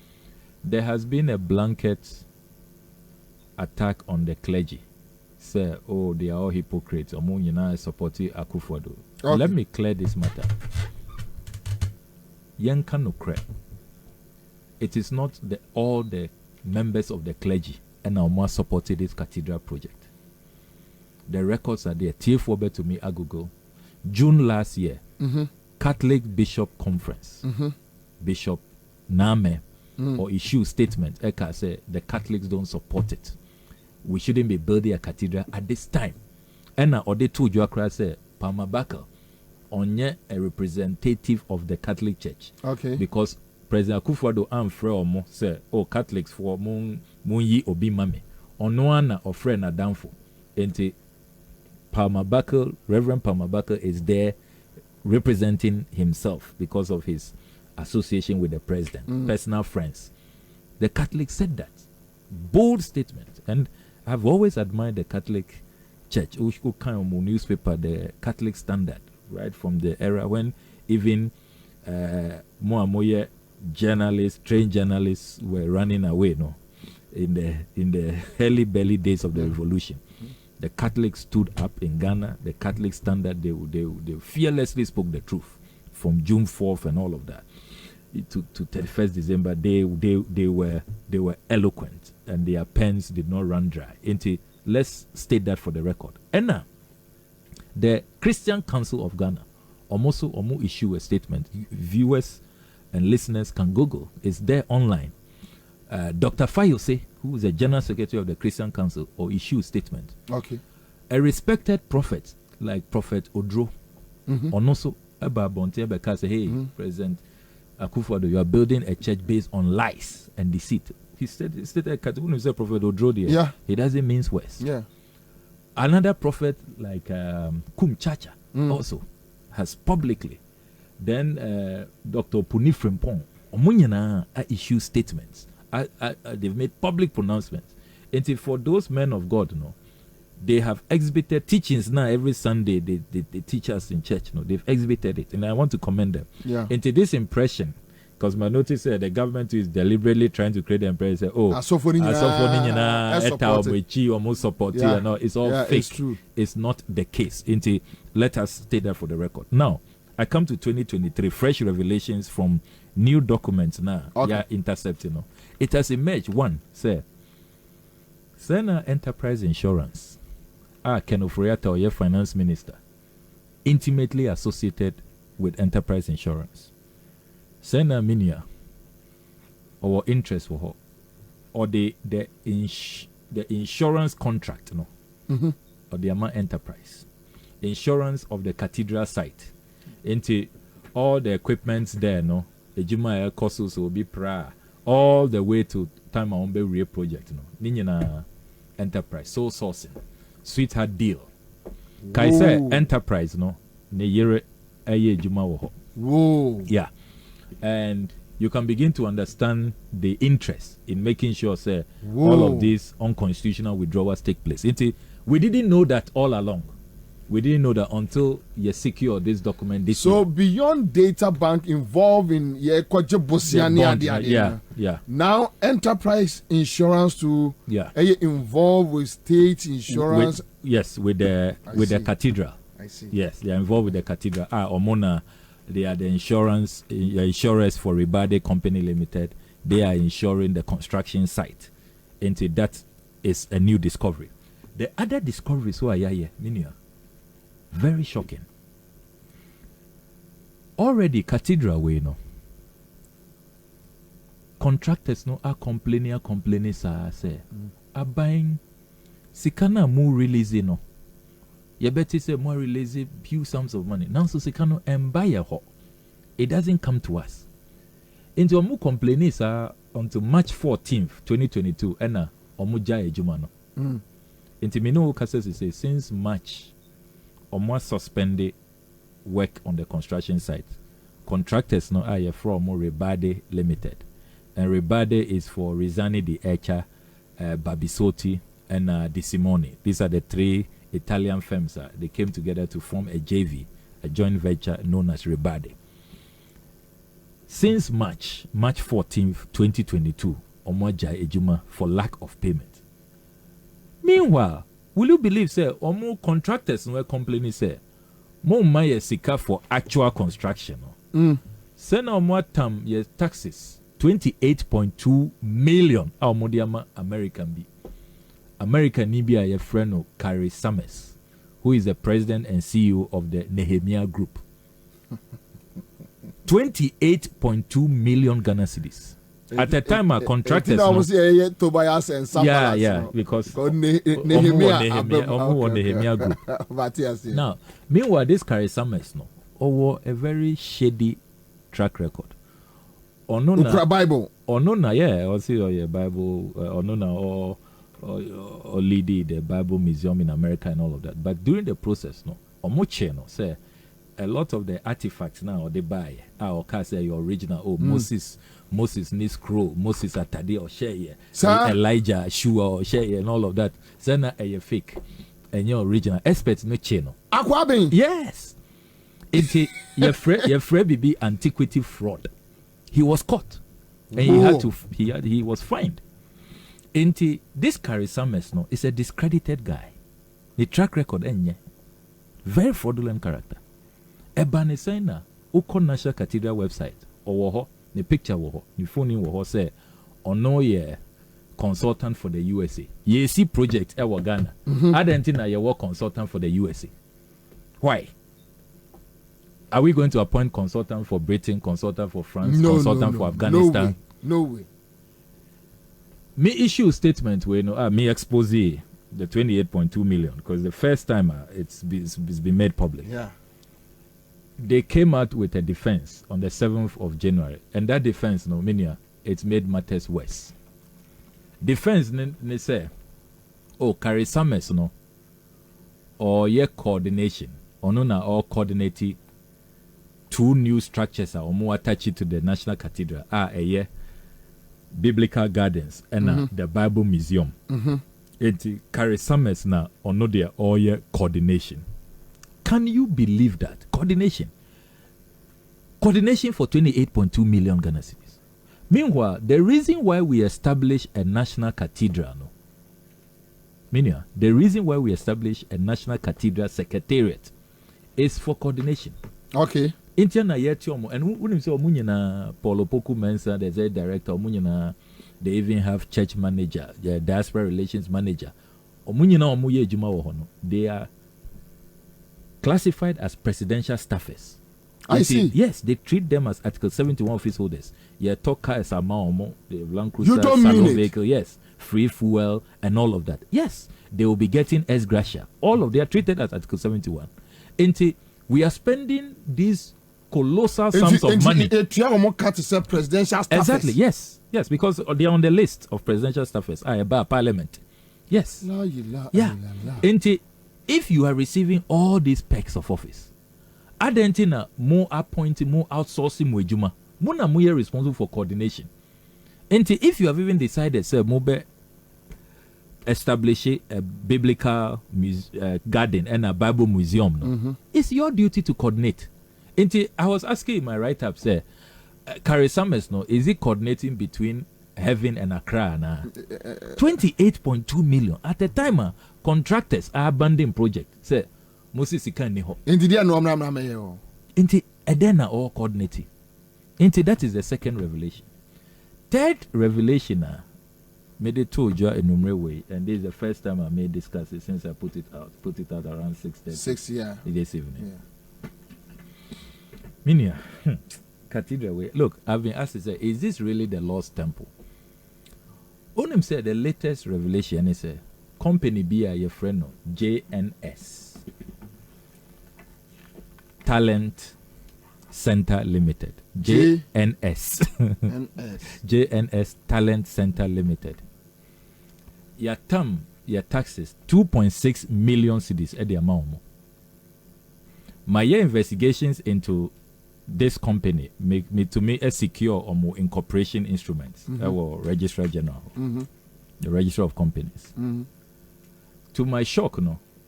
S2: there has been a blanket attack on the clergy. Say, oh, they are all hypocrites. Omunyina supporting Akufo-Addo. Okay. Let me clear this matter. Yanka no kre. It is not all the members of the clergy and Omo supported this cathedral project. The records are there. TF4 to me Agogo. June last year, Catholic Bishop Conference, Bishop Name, or issue statement. Eka say the Catholics don't support it. We shouldn't be building a cathedral at this time. And or they told you say Palmer Bakel onye a representative of the Catholic Church.
S1: Okay.
S2: Because President Akufo-Addo amfre omo say, oh, Catholics for mun yi obi mame. Ono ana ofre na danfo. Enti Palmer Bakel, Reverend Palmer Bakel is there representing himself because of his association with the president, personal friends. The Catholics said that. Bold statement. And I've always admired the Catholic Church. Newspaper, the Catholic Standard, right from the era when even journalists, trained journalists were running away, in the early belly days of the revolution. The Catholics stood up in Ghana. The Catholic Standard, they fearlessly spoke the truth from June 4th and all of that to 31st December. They were eloquent and their pens did not run dry. Let's state that for the record. And now, the Christian Council of Ghana almost issue a statement. Viewers and listeners can Google. It's there online. Dr. Fayose, who is the General Secretary of the Christian Council, or issue a statement.
S1: Okay.
S2: A respected prophet like Prophet Odro, or also Eba Bonte Beka say, hey, President Akufo-Addo, you are building a church based on lies and deceit. He stated when he said Prophet Odro there,
S1: yeah,
S2: he doesn't mean words.
S1: Yeah.
S2: Another prophet like Kum Chacha also has publicly. Then Dr. Puni Frimpong, Omunyana issue statements. They've made public pronouncements. And for those men of God, they have exhibited teachings now every Sunday. They teach us in church. They've exhibited it, and I want to commend them.
S1: Yeah.
S2: Into this impression, because my notice said the government is deliberately trying to create the impression. Oh,
S1: almost
S2: support. No, it's all fake.
S1: It's true.
S2: It's not the case. Let us state that for the record. Now, I come to 2023. Fresh revelations from new documents now. Yeah, intercepting. It has emerged. One, say, Sena Enterprise Insurance. Ken Oforiatta, or your finance minister, intimately associated with Enterprise Insurance. Sena Minia, or interest for her, or the insurance contract, or the Ama Enterprise, insurance of the cathedral site, into all the equipments there, the Juma costs will be all the way to time Ombe Real Project, Nina Enterprise, sole sourcing, sweetheart deal. Kai say Enterprise, ne yere aye Juma wo.
S1: Whoa.
S2: Yeah. And you can begin to understand the interest in making sure, say, all of these unconstitutional withdrawals take place. We didn't know that all along. We didn't know that until you secure this document.
S1: Beyond data bank involving now enterprise insurance to involved with state insurance.
S2: With the cathedral.
S1: I see.
S2: Yes, they are involved with the cathedral. Omona, they are the insurers for Ribade Company Limited. They are insuring the construction site. And that is a new discovery. The other discoveries who are here, Minia, very shocking. Already cathedral way, contractors are complaining say are buying sikana more releasing you better say more release few sums of money now so sikano and buy a ho. It doesn't come to us into a more complaining until March 14th 2022 and omuja ejuma into me no cases say since March Omo suspended work on the construction site. Contractors are from Rebade Limited. And Rebade is for Rizani Di Echa, Babisotti, and Di Simone. These are the three Italian firms. They came together to form a JV, a joint venture known as Rebade. Since March 14th, 2022, Omo Jai Ejuma for lack of payment. Meanwhile, will you believe, sir, or more contractors were complaining, sir, more my sika for actual construction? Send our more time, yes, taxes 28.2 million. Our Modiama American be American Nibia, your friend of Carrie Summers, who is the president and CEO of the Nehemiah Group. 28.2 million Ghana cedis. At the time, our contractors.
S1: Tobias and
S2: because
S1: Nehemiah
S2: Group. Now, meanwhile, this Carrie Summers, a very shady track record.
S1: Bible.
S2: Bible, or lead the Bible Museum in America and all of that. But during the process, say a lot of the artifacts now they buy or say your original. Moses needs crow, Moses Atade or share Elijah Shua or share and all of that. Sena a fake and your original experts no channel.
S1: Aquabin.
S2: Yes. It's your friend be antiquity fraud. He was caught. And he was fined. This Carrie Summers is a discredited guy. The track record very fraudulent character. Ebane Sena Uko National Cathedral website or the picture the phone say ye consultant for the USA. Ye see project Ghana. I don't think you work consultant for the USA. Why? Are we going to appoint consultant for Britain, consultant for France, consultant for Afghanistan?
S1: No way.
S2: Me issue statement where me expose the 28.2 million because the first time it's been made public.
S1: Yeah.
S2: They came out with a defense on the 7th of January, and that defense, it's made matters worse. Defense, they say, Carrie Summers, or coordination, or coordinating two new structures, or more attached to the National Cathedral, Biblical Gardens and the Bible Museum. Carrie Summers now, their coordination. Can you believe that? Coordination. Coordination for 28.2 million Ghana cedis. Meanwhile, the reason why we established a national cathedral, the reason why we established a national cathedral secretariat is for coordination.
S1: Okay.
S2: Intiana yetiomo, and when you say Omunyana, Paulo Poku Mensa, there's a director, Omunyana, they even have church manager, diaspora relations manager. Omunyana Omuye Juma Wohono. They are classified as presidential staffers.
S1: I see.
S2: Yes, they treat them as Article 71 office holders. Yeah, Toka is Amaomo, the Land Cruiser,
S1: you don't mean it.
S2: Vehicle, yes, free fuel, and all of that. Yes, they will be getting ex gratia. All of they are treated as Article 71. Until we are spending these colossal sums of money.
S1: Presidential staffers.
S2: Exactly, yes, because they are on the list of presidential staffers. By Parliament. Yes. Yeah. Until if you are receiving all these perks of office, Adentina more appointing, more outsourcing, more juma. Muna muye responsible for coordination. Until if you have even decided, sir, mobe establish a biblical garden and a Bible museum, it's your duty to coordinate. Until I was asking in my write-up, sir, Carrie Summers, is it coordinating between Heaven and Accra? 28.2 million at the time. Contractors are abandoning project. Sir, Moses Ikaniho. Inti Edena all coordinating. Inti that is the second revelation. Third revelation, made it to Joa Enumere way, and this is the first time I may discuss it since I put it out around 6:30.
S1: 6, yeah.
S2: This evening.
S1: Yeah.
S2: Minia, Cathedral way. Look, I've been asked to say, is this really the lost temple? Onim said the latest revelation is a company be your friend JNS Talent Center Limited. JNS. JNS Talent Center Limited. Your taxes 2.6 million cedis at the amount. My investigations into this company make me a secure or more incorporation instruments. Our Registrar General, the Register of Companies. To my shock,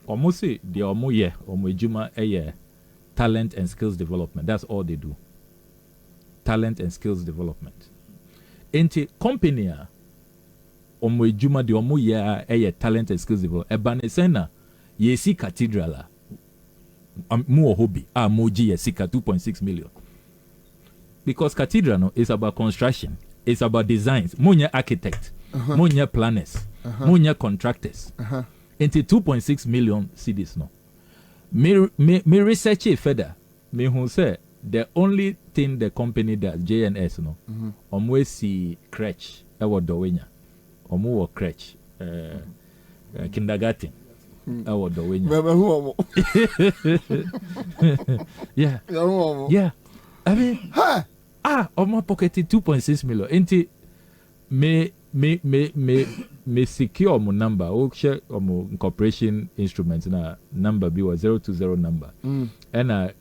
S2: almost say the juma a year talent and skills development. That's all they do. Talent and skills development. Into company juma the year a year talent and skills development. Ebanesena yesi cathedral. More hobby moji yesika 2.6 million. Because cathedral is about construction, it's about designs. Munya architect, munya planners, munya contractors. Into 2.6 million cedis no. Me research it further. Me who say the only thing the company does JNS no. Omwe si crèche ewo dowenya. Omu wo crèche kindergarten. Ewo dowenya. Yeah. Yeah. I mean, omo pocketed 2.6 million. Into me secure my number. O share my incorporation instruments na number be was 020 number. And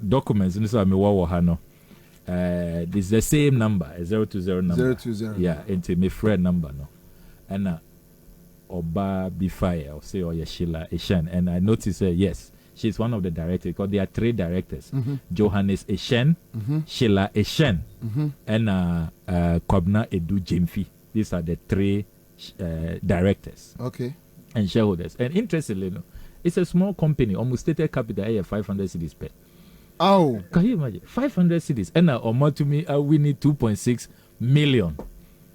S2: documents in this me wa hano. This is the same number, a 020 number.
S1: 020.
S2: Yeah, into my friend number no. And Oba Bifire or say or Sheila Eshen. And I noticed yes, she's one of the directors because there are 3 directors. Johannes Eshen, Sheila Eshen, and Kwabna Edu Jemfi. These are the 3 directors.
S1: Okay.
S2: And shareholders. And interestingly, it's a small company, almost stated capital 500 cedis per.
S1: Oh.
S2: Can you imagine? 500 cedis. And now, to me, we need 2.6 million.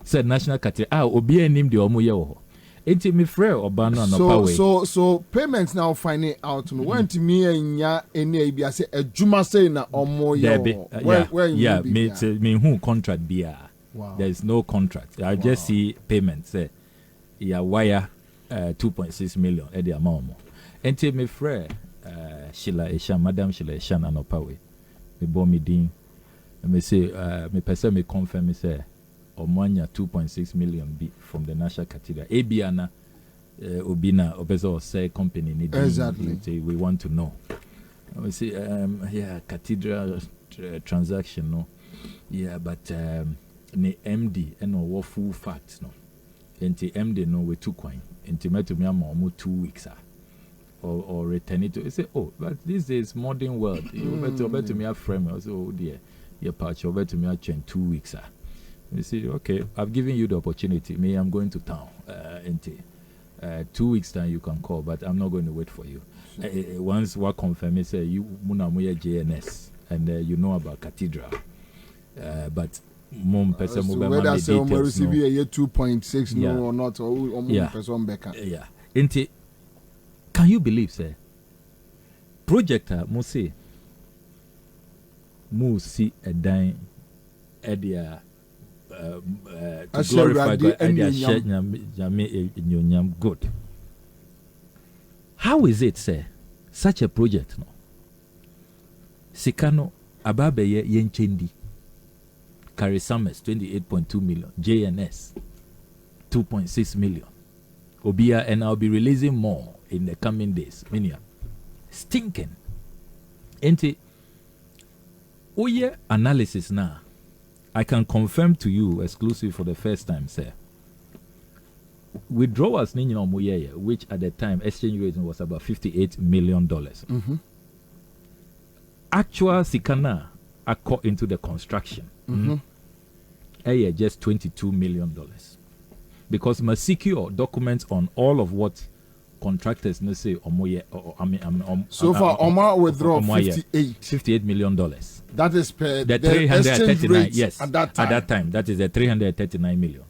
S2: Said National Cathedral. Obi named the Omuye. It's me frère Obano no power.
S1: So payments now finding out. When to me and ya any I say a Juma say na Omoye.
S2: Yeah, me who contract be.
S1: Wow.
S2: There is no contract. I just see payments. Say, wire 2.6 million at the amount. And tell me, friend, Sheila Eshan, Madam Sheila Eshan, and Opawe. Me bought me din. Me say, me person me confirm me say, Omanya 2.6 million be from the National Cathedral. Abiana, Obina, Obezo say company need.
S1: Exactly.
S2: We want to know. We say, Cathedral transaction, no. Yeah, but ne MD and no full facts no. Enti MD no we took coin. Enti meto me am 2 weeks or return it to say but this is modern world. You better me a frame also dear. your patch over to me at 2 weeks. You see, okay, I've given you the opportunity. Me, I'm going to town. 2 weeks time you can call, but I'm not going to wait for you. Once what confirm me say you munamuya JNS and you know about cathedral, but mom person
S1: so whether say we receive a year 2.6
S2: yeah.
S1: no or not or
S2: yeah.
S1: person beka.
S2: Yeah. Inti, can you believe say projector mo say mo see a dying edia to glorify God and good. How is it, say, such a project? No, Sikano Ababeye Yenchendi Carry Summers 28.2 million, JNS 2.6 million. Obia, and I'll be releasing more in the coming days. Minia stinking. Enti Oye analysis now. I can confirm to you, exclusive for the first time, sir. Withdrawals, which at the time exchange rate was about $58 million.
S1: Mm-hmm.
S2: Actual Sikana are caught into the construction. Just $22 million. Because my secure documents on all of what contractors say
S1: so far Omar withdraw $58
S2: million.
S1: That is per
S2: the 339.
S1: Yes, at that time.
S2: That is the 339 million.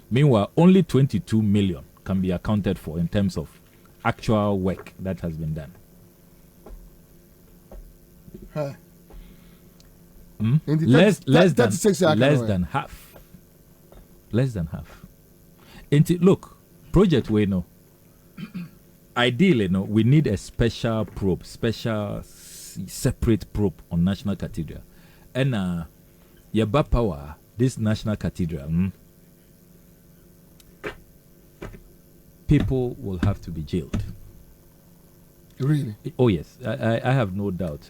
S2: Meanwhile, only 22 million can be accounted for in terms of actual work that has been done. Less than half. Less than half. Look, project we know. Ideally, we need a special probe, separate probe on National Cathedral. And Yaba Power, this National Cathedral, people will have to be jailed.
S1: Really?
S2: Oh, yes. I have no doubt.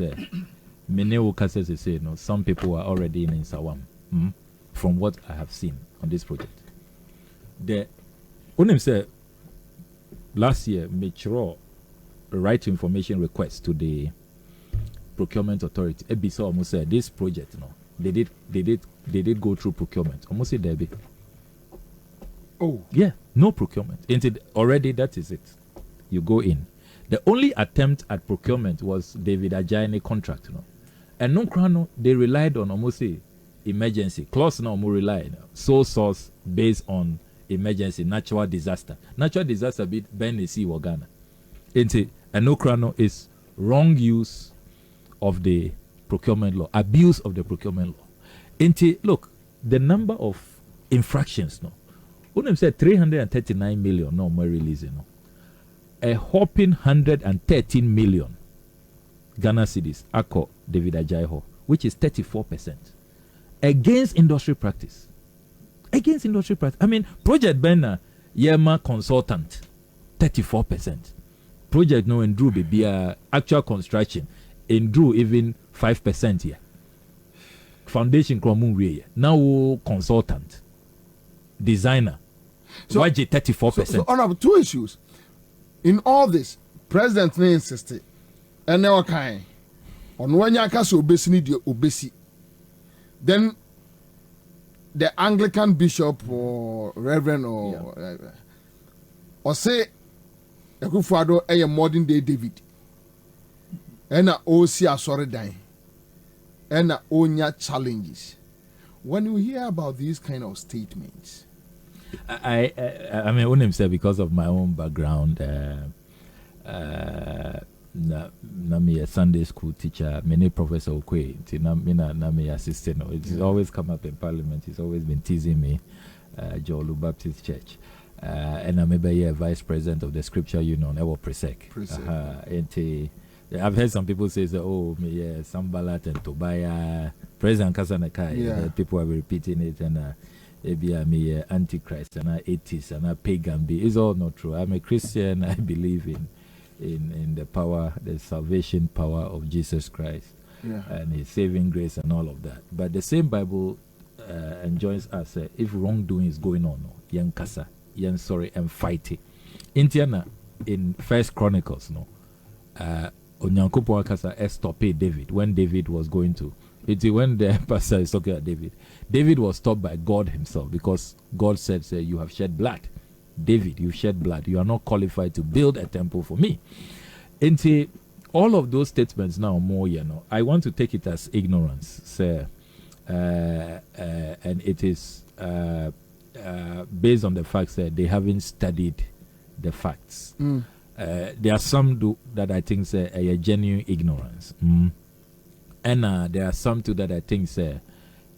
S2: Many Okudzeto say, some people are already in Sawam, from what I have seen on this project. The Unim said, last year, Mitchell right information request to the procurement authority. Ebisa almost said this project, they did go through procurement. Almost said Debbie.
S1: Oh
S2: yeah, no procurement. Already that is it. You go in. The only attempt at procurement was David Ajayne contract, and no crano they relied on almost say emergency clause. Now more relied sole source based on emergency natural disaster. Natural disaster bit Benesi Wagana. And no crano is wrong use of the procurement law, abuse of the procurement law. Look, the number of infractions, Unem said 339 million, more releasing, a whopping 113 million Ghana cedis, Ako David Ajayho, which is 34%, against industry practice. Against industry practice. I mean, Project Benna, Yema consultant, 34%. Project no Drew be actual construction. In Drew even 5% here. Foundation Kromun now consultant, designer. So YG 34%.
S1: So on two issues. In all this, President may insisted, and now kind on when you cast obesity, the obesity. Then the Anglican bishop or reverend or say a good father a modern day David. And a OC sorry dying. And a onya challenges. When you hear about these kind of statements,
S2: I mean, when himself because of my own background, me a Sunday school teacher, many professor Okwe, na me assistant. It's always come up in Parliament. He's always been teasing me, Jolu Baptist Church, and I'm maybe a vice president of the Scripture Union, Ewo Presec. I've heard some people say, Sambalat and Tobaya, President Kasanakai. People are repeating it, and me Antichrist and atheist and pagan. It's all not true. I'm a Christian. I believe in the power, the salvation power of Jesus Christ and His saving grace and all of that. But the same Bible enjoins us if wrongdoing is going on, yen kasa, yen sorry, and fight it. In First Chronicles, Onyankopo Kasa stopped David when David was going to It's when the pastor is talking about David. David was taught by God himself because God said, say, you have shed blood. David, you've shed blood. You are not qualified to build a temple for me. And all of those statements now more, I want to take it as ignorance, sir. And it is based on the facts that they haven't studied the facts. There are some that I think say a genuine ignorance. And there are some too that I think say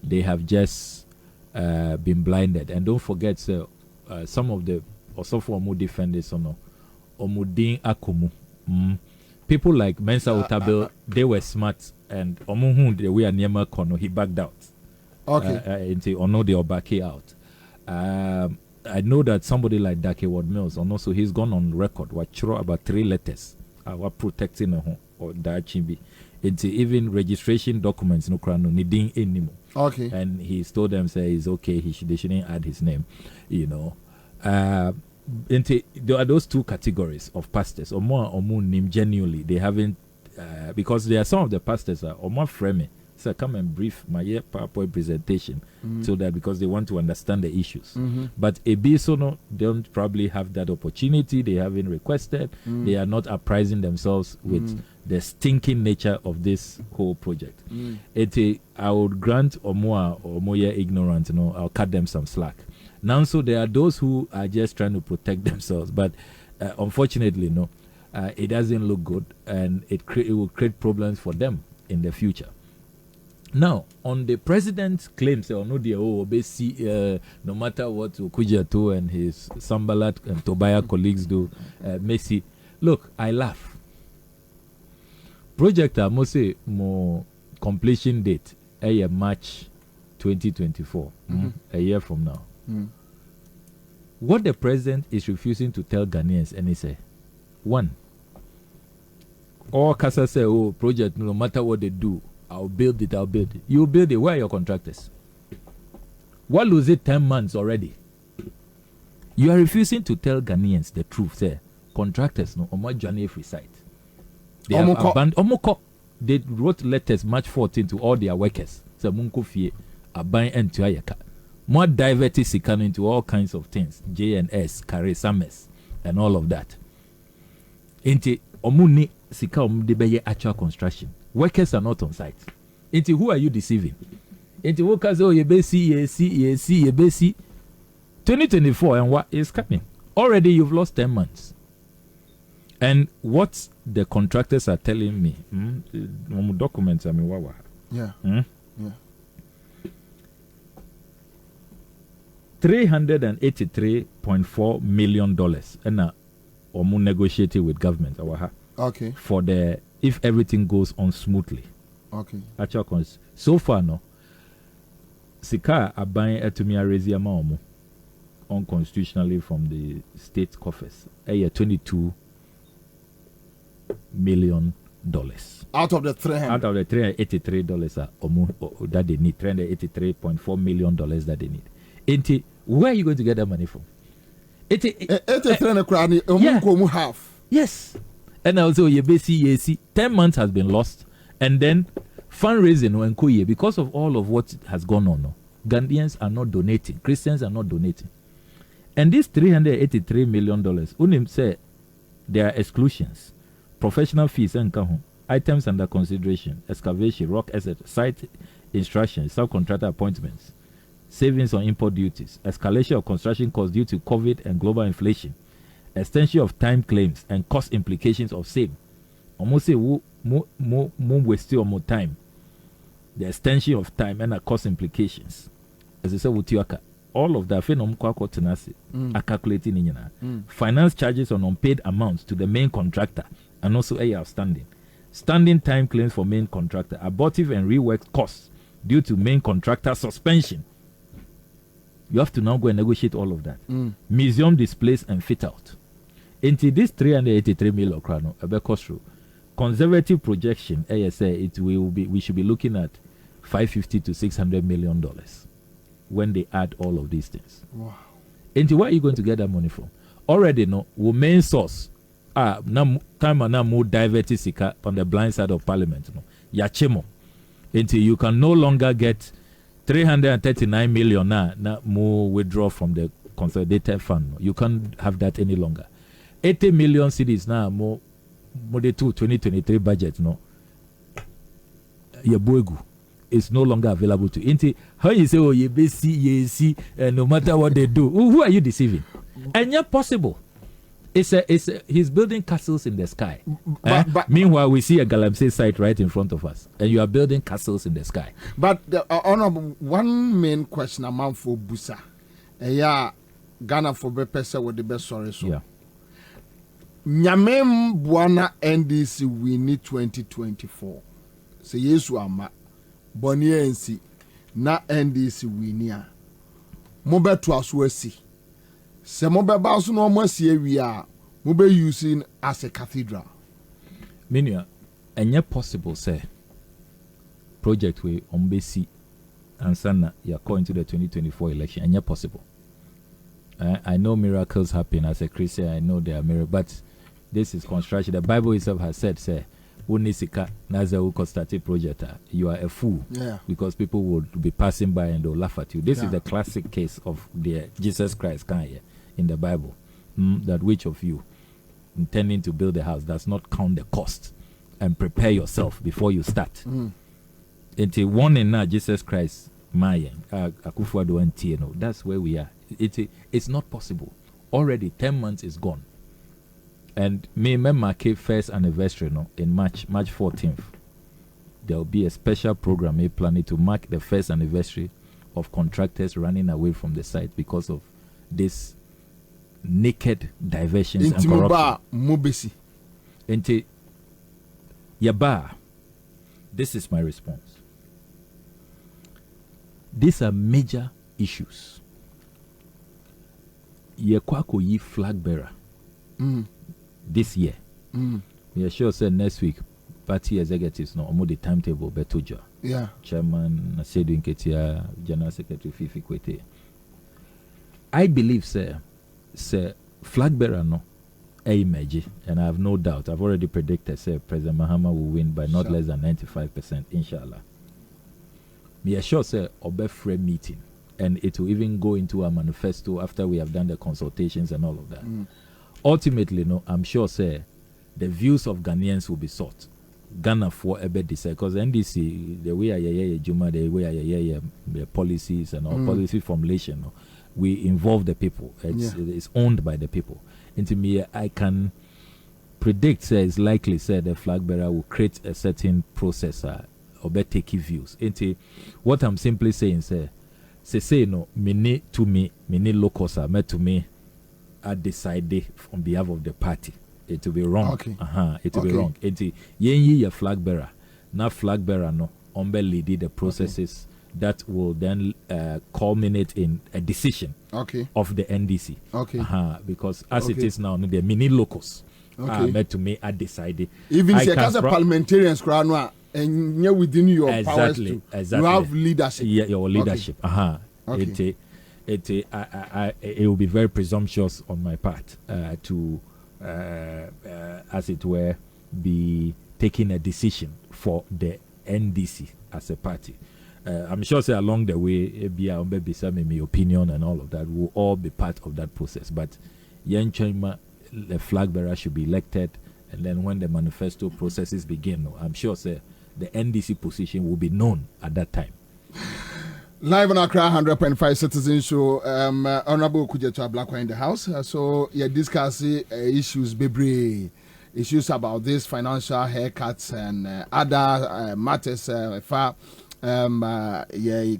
S2: they have just been blinded. And don't forget, some of the also for more defenders or omudin akumu. People like Mensa Otabil, they were smart, and omuhu the way Nyema Kono he backed out. Okay. Ono they back out. I know that somebody like Dake Ward Mills, and also he's gone on record. What about 3 letters? What protecting or Dachimbi. It's even registration documents no crano needing anymore.
S1: Okay.
S2: And he's told them say it's okay. They shouldn't add his name. There are those 2 categories of pastors. Or more name genuinely. They haven't because there are some of the pastors are or more framing. So come and brief my PowerPoint presentation so that because they want to understand the issues. But a BSO don't probably have that opportunity. They haven't requested. They are not apprising themselves with the stinking nature of this whole project. I would grant or more ignorant, I'll cut them some slack. Now, so there are those who are just trying to protect themselves, but unfortunately, it doesn't look good, and it will create problems for them in the future. Now, on the president's claims, no matter what Okudzeto and his Sambalat and Tobiah colleagues do, Messi, look, I laugh. Project Mose more completion date, March 2024, a year from now. What the president is refusing to tell Ghanaians, and he say, 1, all Kasa say, project, no matter what they do, I'll build it. You build it. Where are your contractors? What lose it 10 months already? You are refusing to tell Ghanaians the truth. Say, contractors, no, Omo Johnny free site. They have abandoned. They wrote letters March 14 to all their workers. Say, Munko fie, aban entu ayeka. More diverted Sikano into all kinds of things. JNS, Kare Sames, and all of that. Inti omuni sika omudebeye actual construction. Workers are not on site. Into who are you deceiving? Into workers, yebesi. 2024 and what is coming? Already you've lost 10 months. And what the contractors are telling me, documents,
S1: yeah.
S2: $383.4 million and negotiated with government.
S1: Okay.
S2: For the if everything goes on smoothly.
S1: Okay.
S2: Actual so far no. Sika aban etumi arezi ama omo unconstitutionally from the state coffers. $22 million.
S1: Out of the
S2: $383 that they need, $383.4 million that they need. Where are you going to get that money from?
S1: Half.
S2: Yes. And also, YC 10 months has been lost, and then fundraising because of all of what has gone on. Ghanaians are not donating, Christians are not donating, and this $383 million. Unim say there are exclusions, professional fees and items under consideration, excavation, rock asset, site instructions, subcontractor appointments, savings on import duties, escalation of construction costs due to COVID and global inflation, extension of time claims and cost implications of same. Almost say more waste or more time. The extension of time and the cost implications. As I said with Tiwaka, all of that are calculating in finance charges on unpaid amounts to the main contractor and also outstanding. Standing time claims for main contractor, abortive and rework costs due to main contractor suspension. You have to now go and negotiate all of that. Museum displays and fit out. Into this $383 million crown, conservative projection, ASA, we should be looking at $550 to $600 million when they add all of these things.
S1: Wow.
S2: Into where are you going to get that money from? Already, main source. Now more diverted sika on the blind side of parliament. Yachemo. Until you can no longer get 339 million now more withdraw from the consolidated fund. You can't have that any longer. 80 million cedis now more the 2023 budget no. Yabuegu is no longer available to Inti. How you say oh ye see no matter what they do. Who are you deceiving? And yet possible. He's building castles in the sky. But meanwhile, we see a Galamsey site right in front of us, and you are building castles in the sky.
S1: But honorable, one main question amount for Busa, Ghana for Bepesa with the best sorry so.
S2: Yeah.
S1: Nyamem Buana NDC we need 2024. Say yes ama Bonnie NC na NDC we near. Mobe to aswesi. Se mobe basu no mo sie wi a mobe using as a cathedral.
S2: Minia, enye possible say project we ombesi ansana ya going to the 2024 election enye possible. I know miracles happen as a Christian. I know there are miracles, but this is construction. The Bible itself has said, say, Unisika Naza Uko started project. You are a fool.
S1: Yeah.
S2: Because people will be passing by and they'll laugh at you. This is the classic case of the Jesus Christ in the Bible. That which of you intending to build a house does not count the cost and prepare yourself before you start. Until one in now Jesus Christ Mayan Akufuado and Tieno. That's where we are. It's not possible. Already 10 months is gone. And me remember first anniversary in March 14th. There will be a special program planning to mark the first anniversary of contractors running away from the site because of this naked diversions and corruption. Into Yaba, this is my response. These are major issues. Yekwako yi flag bearer this year. We are sure say next week party executives no omo the timetable betoja.
S1: Yeah.
S2: Chairman Nasedu Nketia, General Secretary Fifi Kwete. I believe say flag bearer no emerge, and I have no doubt. I've already predicted say President Mahama will win by not less than 95%, inshallah. Me are sure say obe frame meeting. And it will even go into a manifesto after we have done the consultations and all of that. Ultimately, no, I'm sure, say, the views of Ghanaians will be sought. Ghana for a bit decide because NDC, the way Juma, the way the policies and all policy formulation, no, we involve the people. It's owned by the people. And to me, I can predict, say, it's likely, say, the flag bearer will create a certain processor or better take views. Into what I'm simply saying, say no, many locals are met to me at decided on behalf of the party. It will be wrong.
S1: Okay.
S2: It will be wrong. Enti yenyi your flag bearer. Now flag bearer no lead the processes that will then culminate in a decision of the NDC. Because as it is now, the many locals are met to me at decided.
S1: Even as a parliamentarians and you're within your powers too. You have leadership.
S2: Yeah, your leadership. It will be very presumptuous on my part to, as it were, be taking a decision for the NDC as a party. I'm sure, say along the way, maybe some my opinion and all of that will all be part of that process. But the flag bearer should be elected, and then when the manifesto processes begin, I'm sure, say, the NDC position will be known at that time.
S1: Live on Accra 100.5 Citizen Show, Honorable Okudzeto Ablakwa in the house. So, you're discussing issues, issues about this financial haircuts and other matters,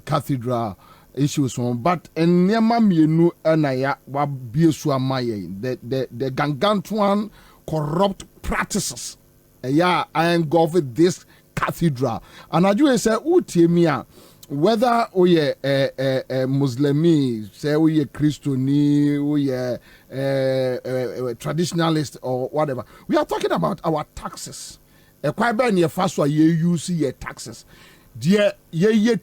S1: cathedral issues. But in Niamamienu Anaya, the Gangantuan corrupt practices. I engulf this cathedral. And I do say, Utemia. Whether we are Muslimi, say we are Christiani, we are traditionalist or whatever, we are talking about our taxes. Quite by near fast why you use your taxes. Dear ye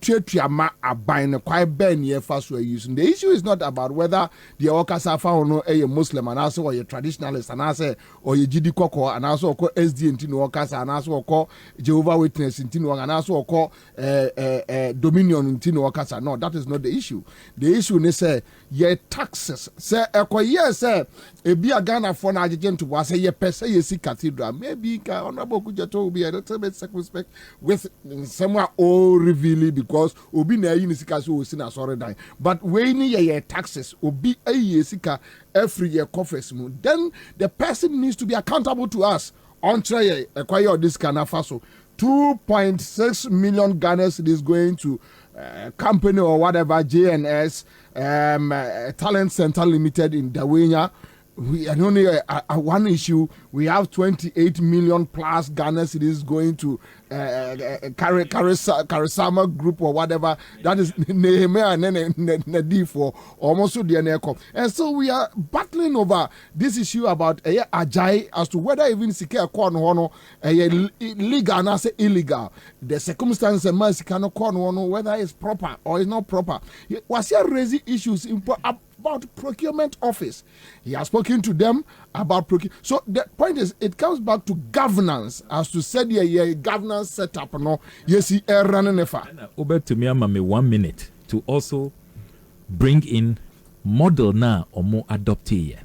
S1: ma aban quite ben ye fast we're using. The issue is not about whether the Okasafa or no a Muslim and also or a traditionalist and also or a GD Koko and also call SD in Tino Okasa and also call Jehovah Witness in Tino and also call Dominion in Tino Okasa. No, that is not the issue. The issue is say ye taxes. Say yes, say a be a Ghana for an agent to was a ye per se ye see cathedral. Maybe Honorable Okudzeto will be a little bit circumspect with somewhere all revealing because obi na yi nisika so osi na sorry die. But when ye taxes obi ayi sika every year coffers mu, then the person needs to be accountable to us. On try acquire this kind of faso 2.6 million Ghana is going to company or whatever JNS Talent Center Limited in Dawenya. We and only one issue. We have 28 million plus Ghana cedis going to Karisama Group or whatever. That is Nehemiah and Nadi for almost the NECO. And so we are battling over this issue about Ajay as to whether even Sike Korn Hono legal and I say illegal. The circumstances and Sikano Korn Hono whether it's proper or it's not proper. Was here raising issues about procurement office. He has spoken to them about procurement. So the point is, it comes back to governance as to say the governance setup. No, yes, he running a
S2: over to me, 1 minute to also bring in model now or more adoptee.